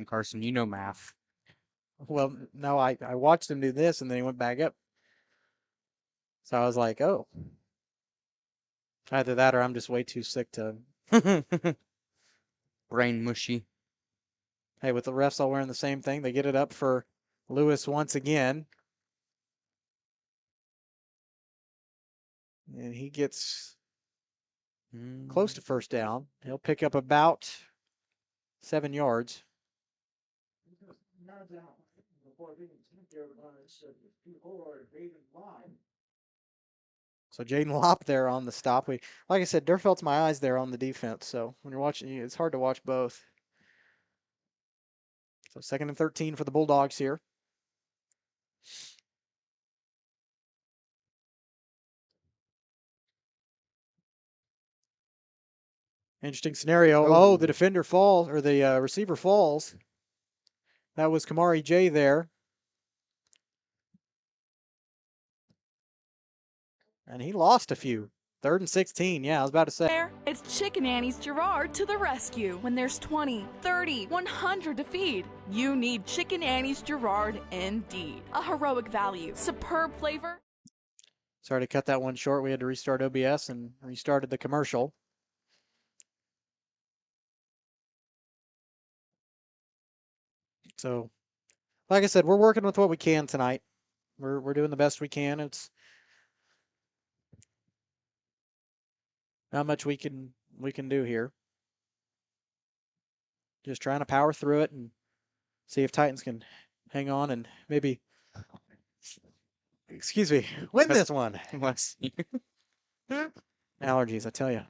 Carson, you know math. well, no, I watched him do this, and then he went back up. So I was like, oh. Either that or I'm just way too sick to. Brain mushy. Hey, with the refs all wearing the same thing, they get it up for Lewis once again. And he gets close to first down. He'll pick up about 7 yards. So Jaden Lopp there on the stop. Like I said, Durfelt's my eyes there on the defense. So when you're watching, it's hard to watch both. So 2nd and 13 for the Bulldogs here. Interesting scenario. Oh, the defender falls, or the receiver falls. That was Kamari J there. And he lost a few. 3rd and 16. Yeah, I was about to say. It's Chicken Annie's Gerard to the rescue. When there's 20, 30, 100 to feed, you need Chicken Annie's Gerard indeed. A heroic value, superb flavor. Sorry to cut that one short. We had to restart OBS and restarted the commercial. So, like I said, we're working with what we can tonight. We're doing the best we can. It's not much we can do here. Just trying to power through it and see if Titans can hang on and maybe, excuse me, win this one. Allergies, I tell you.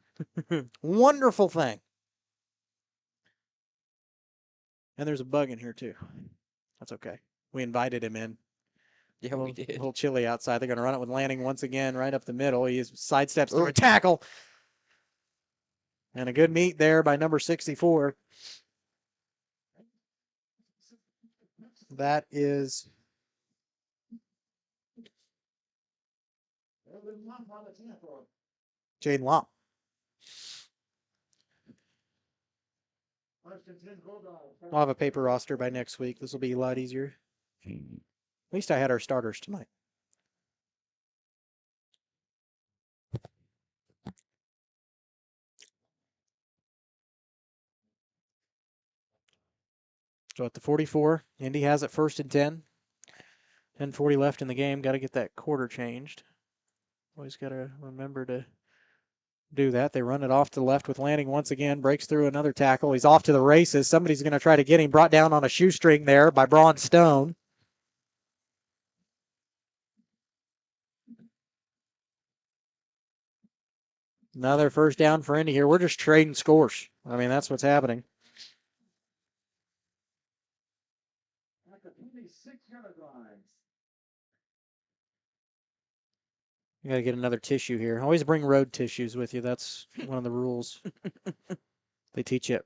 Wonderful thing. And there's a bug in here too. That's okay. We invited him in. Yeah, we did. A little chilly outside. They're going to run it with Lanning once again right up the middle. He sidesteps through a tackle. And a good meet there by number 64. That is Jaden Law. I'll have a paper roster by next week. This will be a lot easier. At least I had our starters tonight. So at the 44, Indy has it 1st and 10. 10:40 left in the game. Got to get that quarter changed. Always got to remember to do that. They run it off to the left with Lanning once again. Breaks through another tackle. He's off to the races. Somebody's going to try to get him. Brought down on a shoestring there by Braun Stone. Another first down for Indy here. We're just trading scores. I mean, that's what's happening. You got to get another tissue here. Always bring road tissues with you. That's one of the rules. They teach you at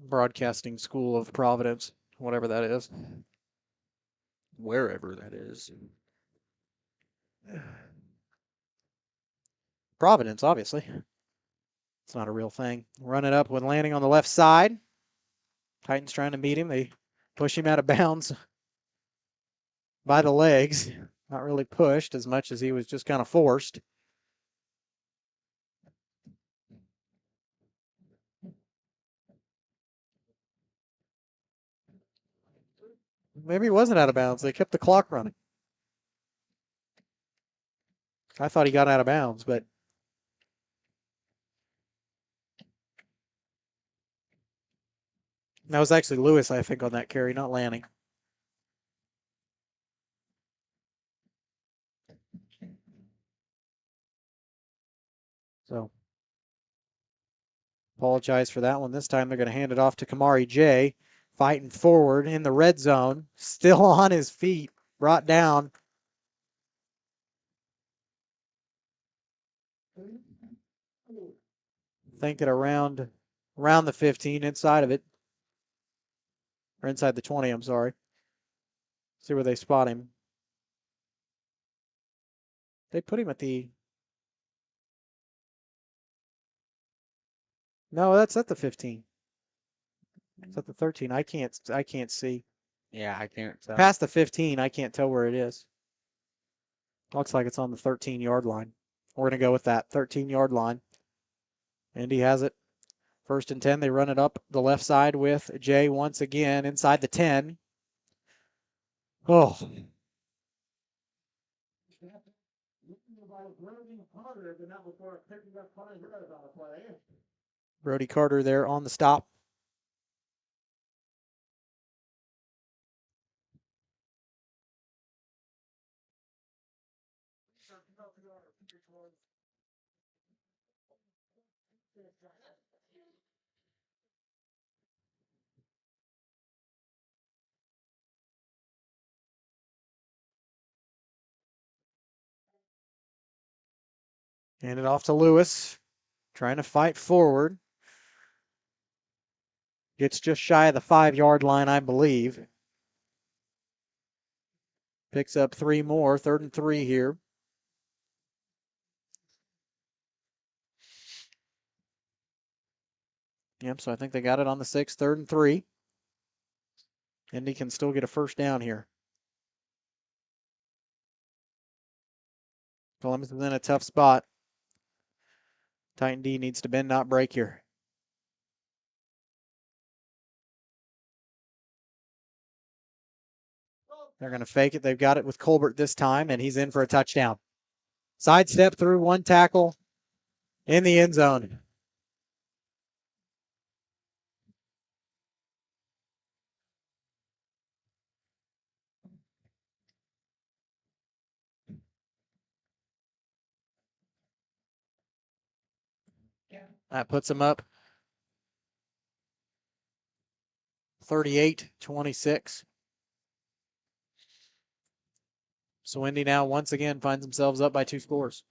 Broadcasting School of Providence, whatever that is. Wherever that is. Providence, obviously. It's not a real thing. Run it up with Lanning on the left side. Titans trying to meet him. They push him out of bounds by the legs. Not really pushed as much as he was just kind of forced. Maybe he wasn't out of bounds. They kept the clock running. I thought he got out of bounds, but that was actually Lewis, I think, on that carry, not Lanning. So Apologize for that one. This time they're going to hand it off to Kamari J. Fighting forward in the red zone. Still on his feet. Brought down. Think at around the 15, inside of it. Or inside the 20, I'm sorry. See where they spot him. They put him at the... No, that's at the 15. It's at the 13. I can't see. Yeah, I can't tell. Past the 15, I can't tell where it is. Looks like it's on the 13-yard line. We're going to go with that 13-yard line. Indy has it. 1st and 10. They run it up the left side with Jay once again inside the 10. Oh. Brody Carter there on the stop. Hand it off to Lewis. Trying to fight forward. Gets just shy of the 5-yard line, I believe. Picks up 3 more. 3rd and 3 here. Yep, so I think they got it on the 6th, 3rd and 3. Indy can still get a first down here. Columbus is in a tough spot. Titan D needs to bend, not break here. They're going to fake it. They've got it with Colbert this time, and he's in for a touchdown. Sidestep through 1 tackle in the end zone. That puts him up 38-26. So Indy now once again finds themselves up by 2 scores.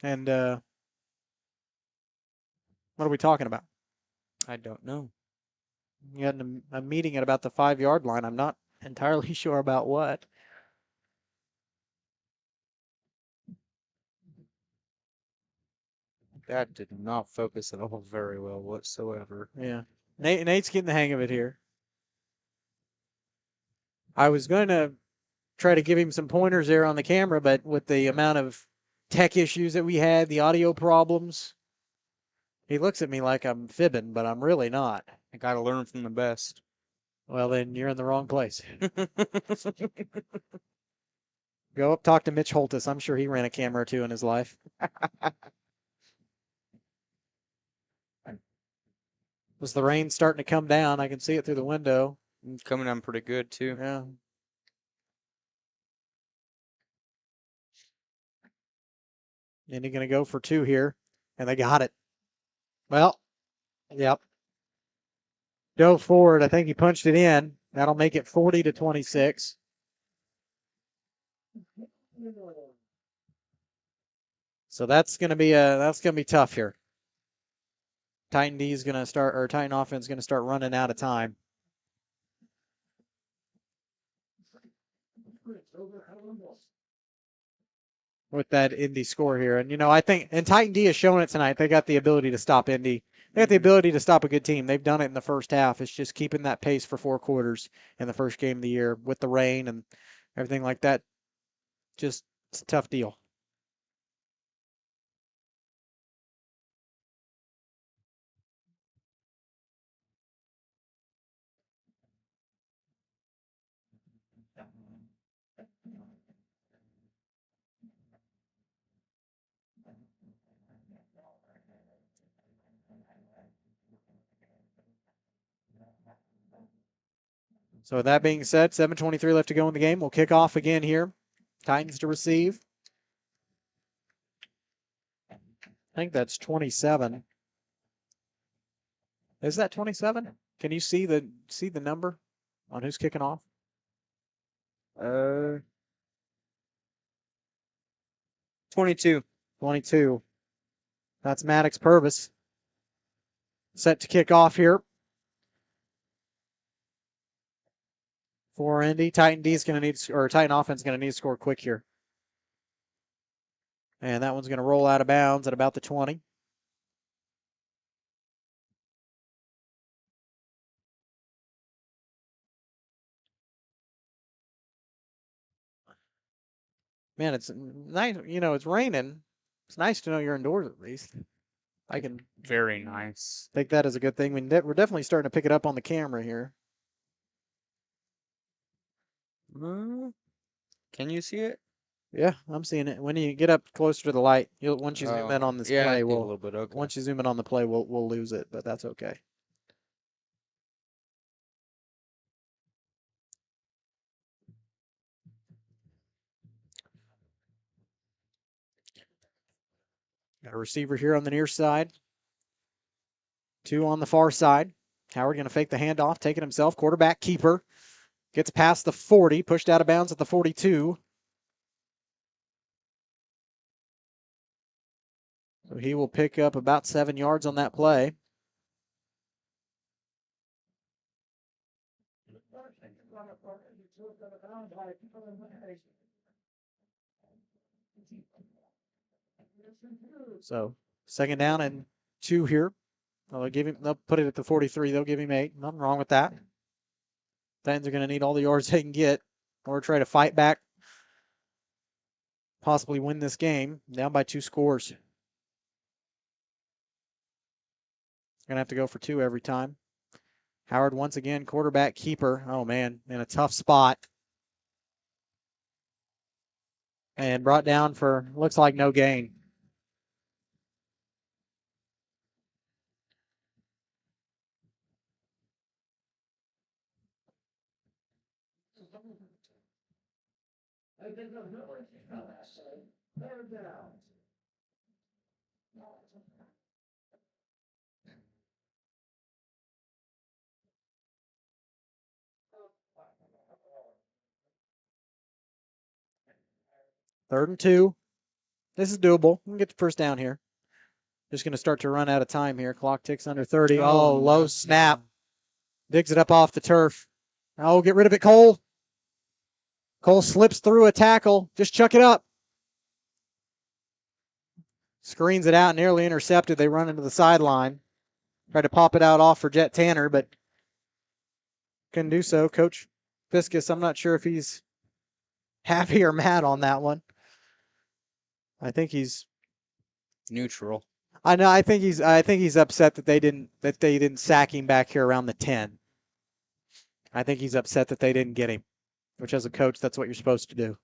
And what are we talking about? I don't know. You had a meeting at about the 5-yard line. I'm not entirely sure about what. That did not focus at all very well whatsoever. Yeah. Nate's getting the hang of it here. I was going to try to give him some pointers there on the camera, but with the amount of tech issues that we had, the audio problems, he looks at me like I'm fibbing, but I'm really not. I got to learn from the best. Well, then you're in the wrong place. Go up, talk to Mitch Holtis. I'm sure he ran a camera or two in his life. Was the rain starting to come down? I can see it through the window. It's coming down pretty good, too. Yeah. And he's going to go for 2 here, and they got it. Well, yep. Go forward. I think he punched it in. That'll make it 40-26. So that's going to be tough here. Titan D is going to start, or Titan offense is going to start running out of time. With that Indy score here. And, I think, and Titan D has shown it tonight. They got the ability to stop Indy. They got the ability to stop a good team. They've done it in the first half. It's just keeping that pace for 4 quarters in the first game of the year with the rain and everything like that. Just, it's a tough deal. So with that being said, 7:23 left to go in the game. We'll kick off again here. Titans to receive. I think that's 27. Is that 27? Can you see the number on who's kicking off? 22. 22. That's Maddox Purvis. Set to kick off here. For Indy, Titan offense is going to need to score quick here. And that one's going to roll out of bounds at about the 20. Man, it's nice. It's raining. It's nice to know you're indoors at least. I can Very nice. take that as a good thing. We're definitely starting to pick it up on the camera here. Can you see it? Yeah, I'm seeing it. When you get up closer to the light, once you zoom in on this yeah, play, a little bit. Okay. once you zoom in on the play, we'll lose it, but that's okay. Got a receiver here on the near side. 2 on the far side. Howard going to fake the handoff, take it himself. Quarterback keeper. Gets past the 40, pushed out of bounds at the 42. So he will pick up about 7 yards on that play. So 2nd down and 2 here. They'll put it at the 43. They'll give him 8. Nothing wrong with that. Titans are going to need all the yards they can get or try to fight back, possibly win this game. Down by 2 scores. Going to have to go for 2 every time. Howard once again, quarterback keeper. Oh, man, in a tough spot. And brought down for, looks like no gain. Third and 2. This is doable. We can get the first down here. Just going to start to run out of time here. Clock ticks under 30. Oh, low snap. Digs it up off the turf. Oh, get rid of it, Cole. Cole slips through a tackle. Just chuck it up. Screens it out, nearly intercepted. They run into the sideline. Tried to pop it out off for Jet Tanner, but couldn't do so. Coach Fiscus, I'm not sure if he's happy or mad on that one. I think he's neutral. I know. I think he's upset that they didn't sack him back here around the 10. I think he's upset that they didn't get him, which as a coach, that's what you're supposed to do.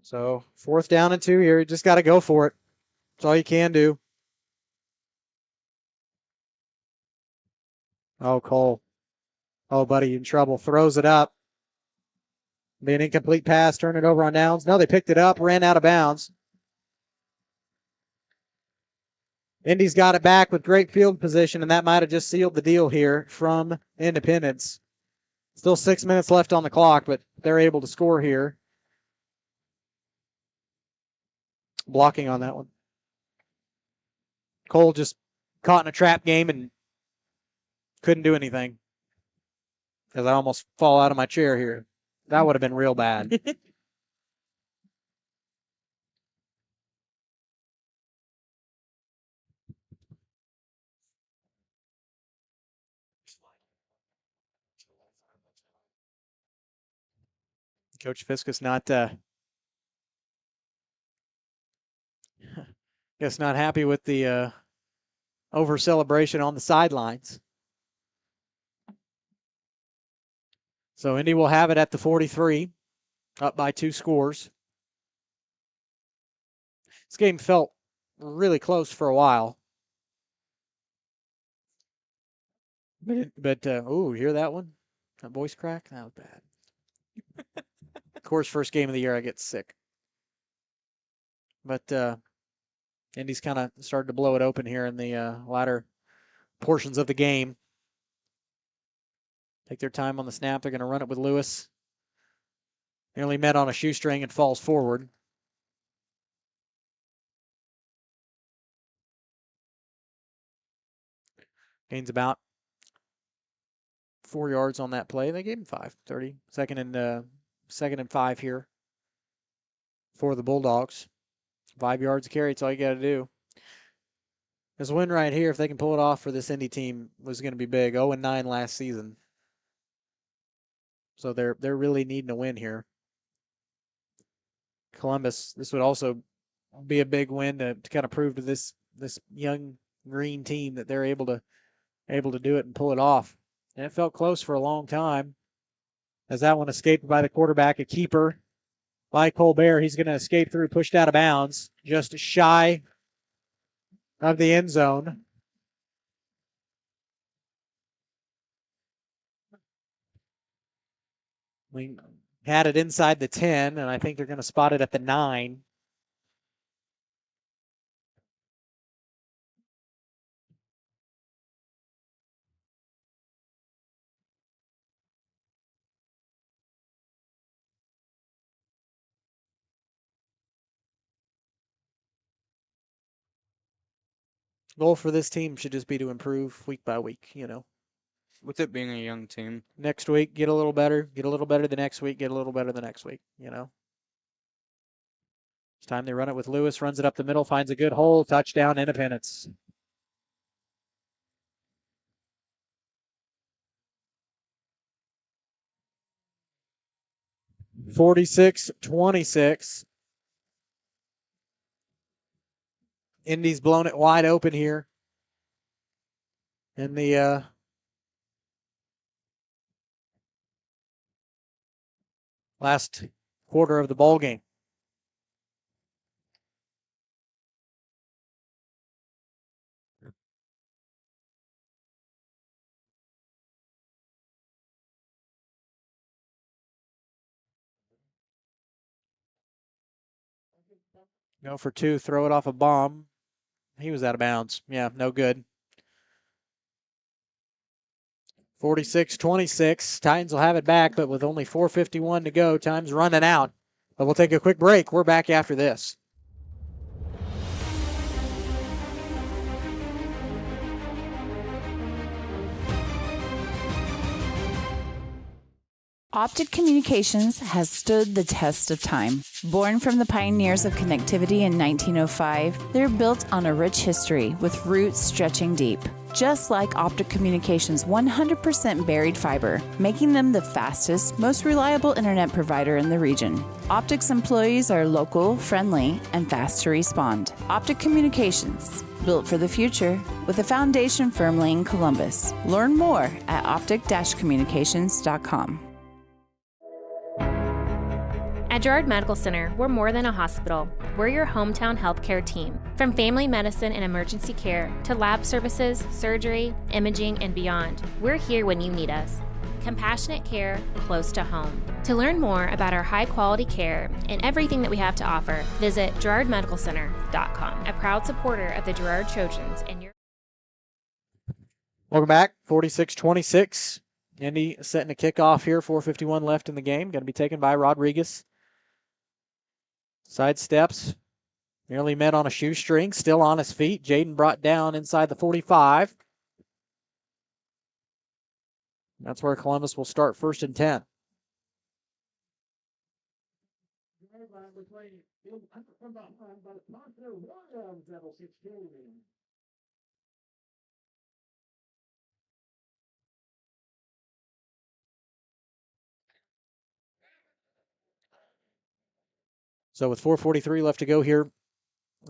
So 4th down and 2 here. You just got to go for it. That's all you can do. Oh, Cole. Oh, buddy, in trouble. Throws it up. Be an incomplete pass. Turn it over on downs. No, they picked it up. Ran out of bounds. Indy's got it back with great field position, and that might have just sealed the deal here from Independence. Still 6 minutes left on the clock, but they're able to score here. Blocking on that one. Cole just caught in a trap game and couldn't do anything. Because I almost fall out of my chair here. That would have been real bad. Coach Fiscus not guess not happy with the over celebration on the sidelines. So Indy will have it at the 43, up by 2 scores. This game felt really close for a while. But ooh, hear that one? That voice crack? That was bad. Of course, first game of the year, I get sick. But Indy's kind of started to blow it open here in the latter portions of the game. Take their time on the snap. They're going to run it with Lewis. Nearly met on a shoestring and falls forward. Gains about 4 yards on that play. They gave him 5. 30. Second and 5 here for the Bulldogs. 5 yards a carry. That's all you got to do. This win right here, if they can pull it off for this Indy team, was going to be big. 0-9 last season. So they're really needing a win here. Columbus, this would also be a big win to kind of prove to this young green team that they're able to do it and pull it off. And it felt close for a long time. As that one escaped by the quarterback, a keeper by Colbert. He's going to escape through, pushed out of bounds, just shy of the end zone. We had it inside the 10, and I think they're going to spot it at the 9. Goal for this team should just be to improve week by week, With it being a young team. Next week, get a little better the next week, get a little better the next week, It's time they run it with Lewis, runs it up the middle, finds a good hole, touchdown, Independence. (46-26). Indy's blown it wide open here in the last quarter of the ball game. Go for 2, throw it off a bomb. He was out of bounds. Yeah, no good. 46-26. Titans will have it back, but with only 4:51 to go, time's running out. But we'll take a quick break. We're back after this. Optic Communications has stood the test of time. Born from the pioneers of connectivity in 1905, they're built on a rich history with roots stretching deep. Just like Optic Communications' 100% buried fiber, making them the fastest, most reliable internet provider in the region. Optic's employees are local, friendly, and fast to respond. Optic Communications, built for the future, with a foundation firmly in Columbus. Learn more at optic-communications.com. At Girard Medical Center, we're more than a hospital. We're your hometown healthcare team. From family medicine and emergency care to lab services, surgery, imaging, and beyond, we're here when you need us. Compassionate care close to home. To learn more about our high-quality care and everything that we have to offer, visit GirardMedicalCenter.com, a proud supporter of the Girard Trojans and your... Welcome back. 46-26. Indy setting a kickoff here. 4:51 left in the game. Going to be taken by Rodriguez. Side steps. Nearly met on a shoestring. Still on his feet. Jaden brought down inside the 45. That's where Columbus will start 1st and 10. So with 4:43 left to go here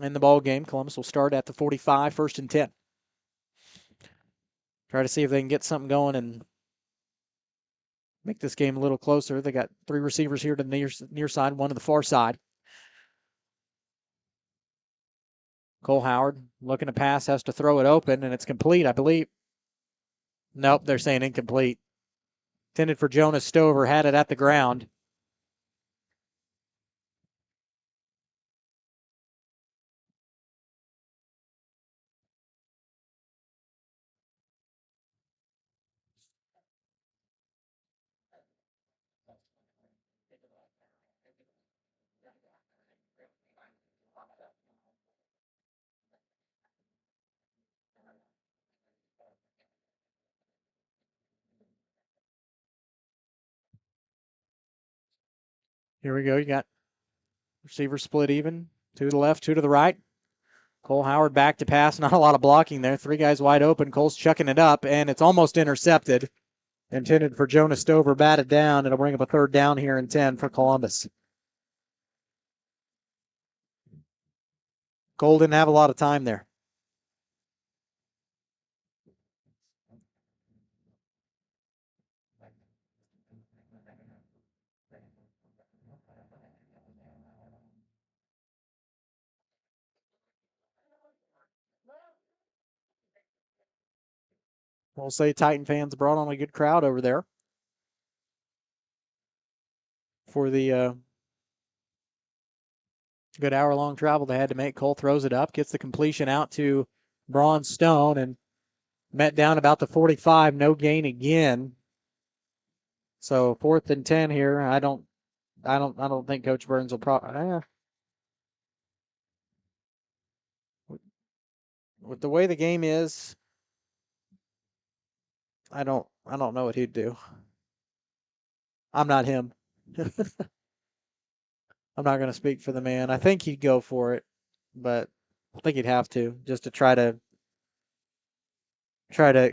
in the ball game, Columbus will start at the 45, 1st and 10. Try to see if they can get something going and make this game a little closer. They got 3 receivers here to the near side, 1 to the far side. Cole Howard looking to pass, has to throw it open, and it's complete, I believe. Nope, they're saying incomplete. Intended for Jonas Stover, had it at the ground. Here we go. You got receivers split even. 2 to the left, 2 to the right. Cole Howard back to pass. Not a lot of blocking there. 3 guys wide open. Cole's chucking it up, and it's almost intercepted. Intended for Jonas Stover, batted down. It'll bring up a 3rd down here and 10 for Columbus. Cole didn't have a lot of time there. We'll say Titan fans brought on a good crowd over there for the good hour-long travel they had to make. Cole throws it up, gets the completion out to Braun Stone, and met down about the 45. No gain again. So 4th and 10 here. I don't think Coach Burns will probably. With the way the game is, I don't know what he'd do. I'm not him. I'm not going to speak for the man. I think he'd go for it, but I think he'd have to just to try to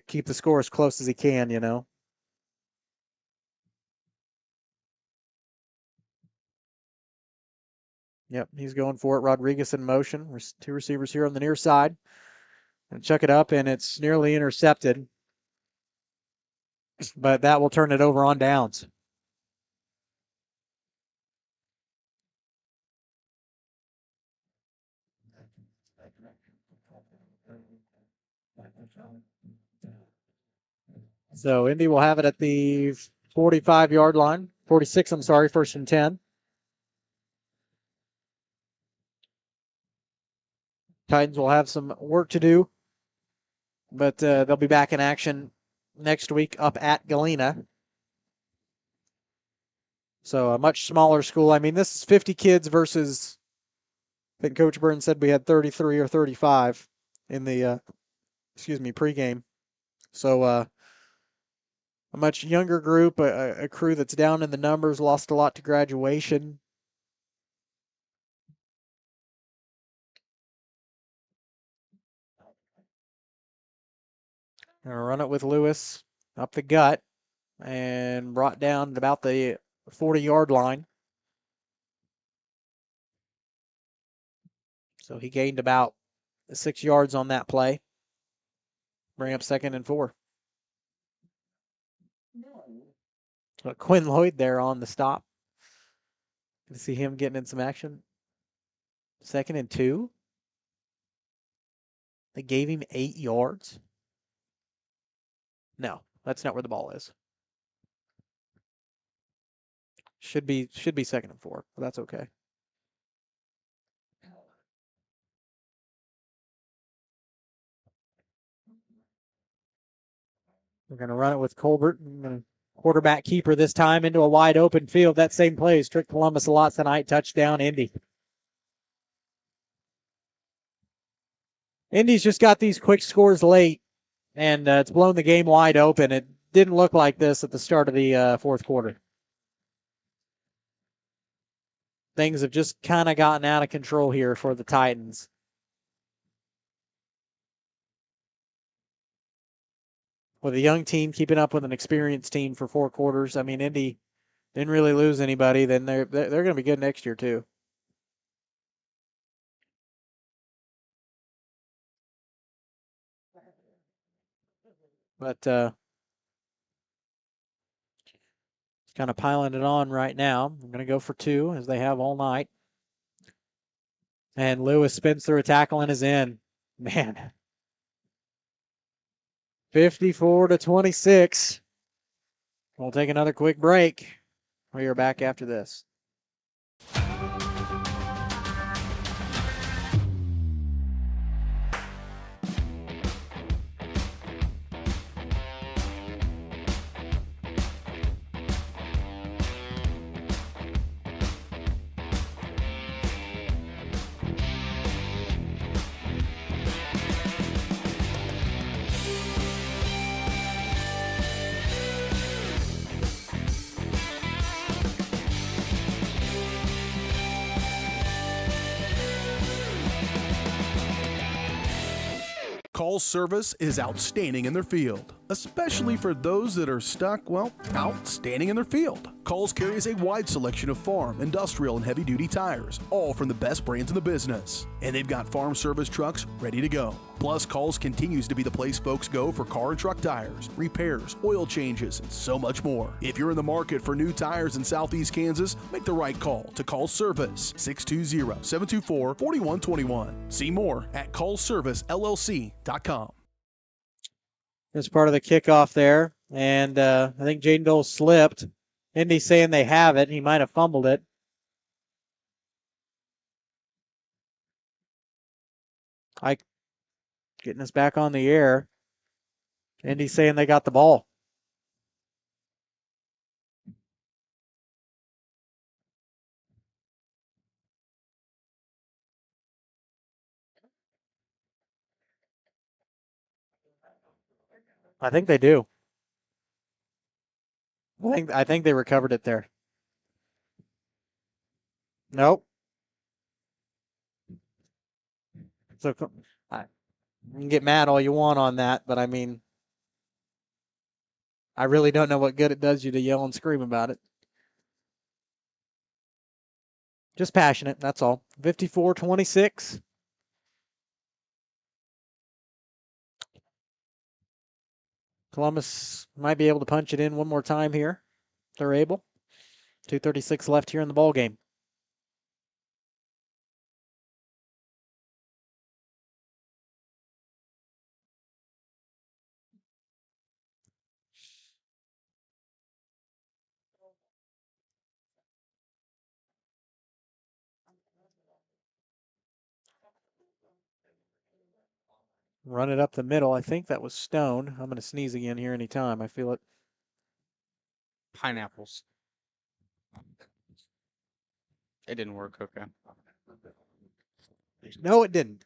keep the score as close as he can, you know. Yep, he's going for it. Rodriguez in motion. 2 receivers here on the near side. And chuck it up, and it's nearly intercepted. But that will turn it over on downs. So Indy will have it at the 45-yard line. 46, I'm sorry, 1st and 10. Titans will have some work to do, but they'll be back in action next week up at Galena. So a much smaller school. I mean, this is 50 kids versus, I think Coach Burns said we had 33 or 35 in the, pregame. So a much younger group, a crew that's down in the numbers, lost a lot to graduation. Gonna run it with Lewis up the gut and brought down about the 40-yard line. So he gained about 6 yards on that play. Bring up 2nd and 4. Quinn Lloyd there on the stop. You see him getting in some action. 2nd and 2. They gave him 8 yards. No, that's not where the ball is. Should be 2nd and 4, but that's okay. We're going to run it with Colbert. Quarterback keeper this time into a wide open field. That same play has tricked Columbus a lot tonight. Touchdown, Indy. Indy's just got these quick scores late, and it's blown the game wide open. It didn't look like this at the start of the 4th quarter. Things have just kind of gotten out of control here for the Titans. With a young team keeping up with an experienced team for 4 quarters. I mean, Indy didn't really lose anybody. Then they're going to be good next year too. But kind of piling it on right now. I'm going to go for 2, as they have all night. And Lewis spins through a tackle and is in. Man. 54-26. We'll take another quick break. We are back after this. Call service is outstanding in their field, especially for those that are stuck, well, outstanding in their field. Calls carries a wide selection of farm, industrial, and heavy-duty tires, all from the best brands in the business. And they've got farm service trucks ready to go. Plus, Calls continues to be the place folks go for car and truck tires, repairs, oil changes, and so much more. If you're in the market for new tires in Southeast Kansas, make the right call to Call Service, 620-724-4121. See more at callservicellc.com. That's part of the kickoff there. And I think Jaden Dole slipped. Indy's saying they have it. He might have fumbled it. Ike getting us back on the air. Indy's saying they got the ball. I think they do. I think they recovered it there. Nope. So you can get mad all you want on that, but I mean, I really don't know what good it does you to yell and scream about it. Just passionate, that's all. 54-26. Columbus might be able to punch it in one more time here. If they're able. 2:36 left here in the ball game. Run it up the middle. I think that was Stone. I'm going to sneeze again here anytime. I feel it. Pineapples. It didn't work, okay. No, it didn't.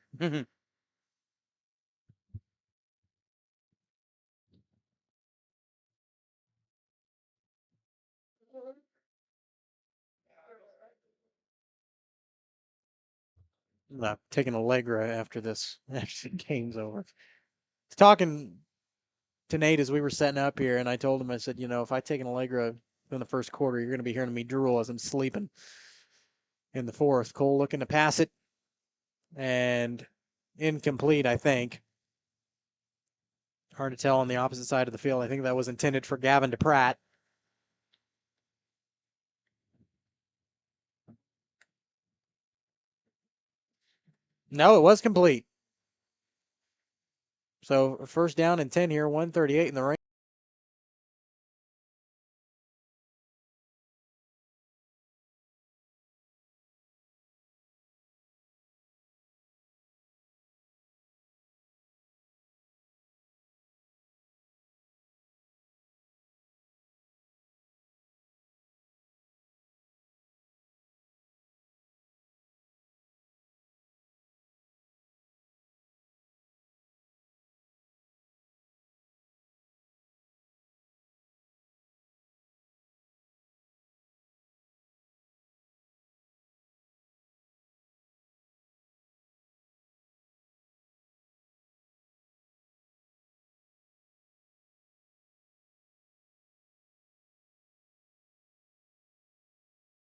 I'm taking Allegra after this game's over. I was talking to Nate as we were setting up here, and I told him, I said, you know, if I take an Allegra in the first quarter, you're going to be hearing me drool as I'm sleeping in the fourth. Cole looking to pass it, and incomplete, I think. Hard to tell on the opposite side of the field. I think that was intended for Gavin DePratt. No, it was complete. So first down and 10 here, 138 in the range.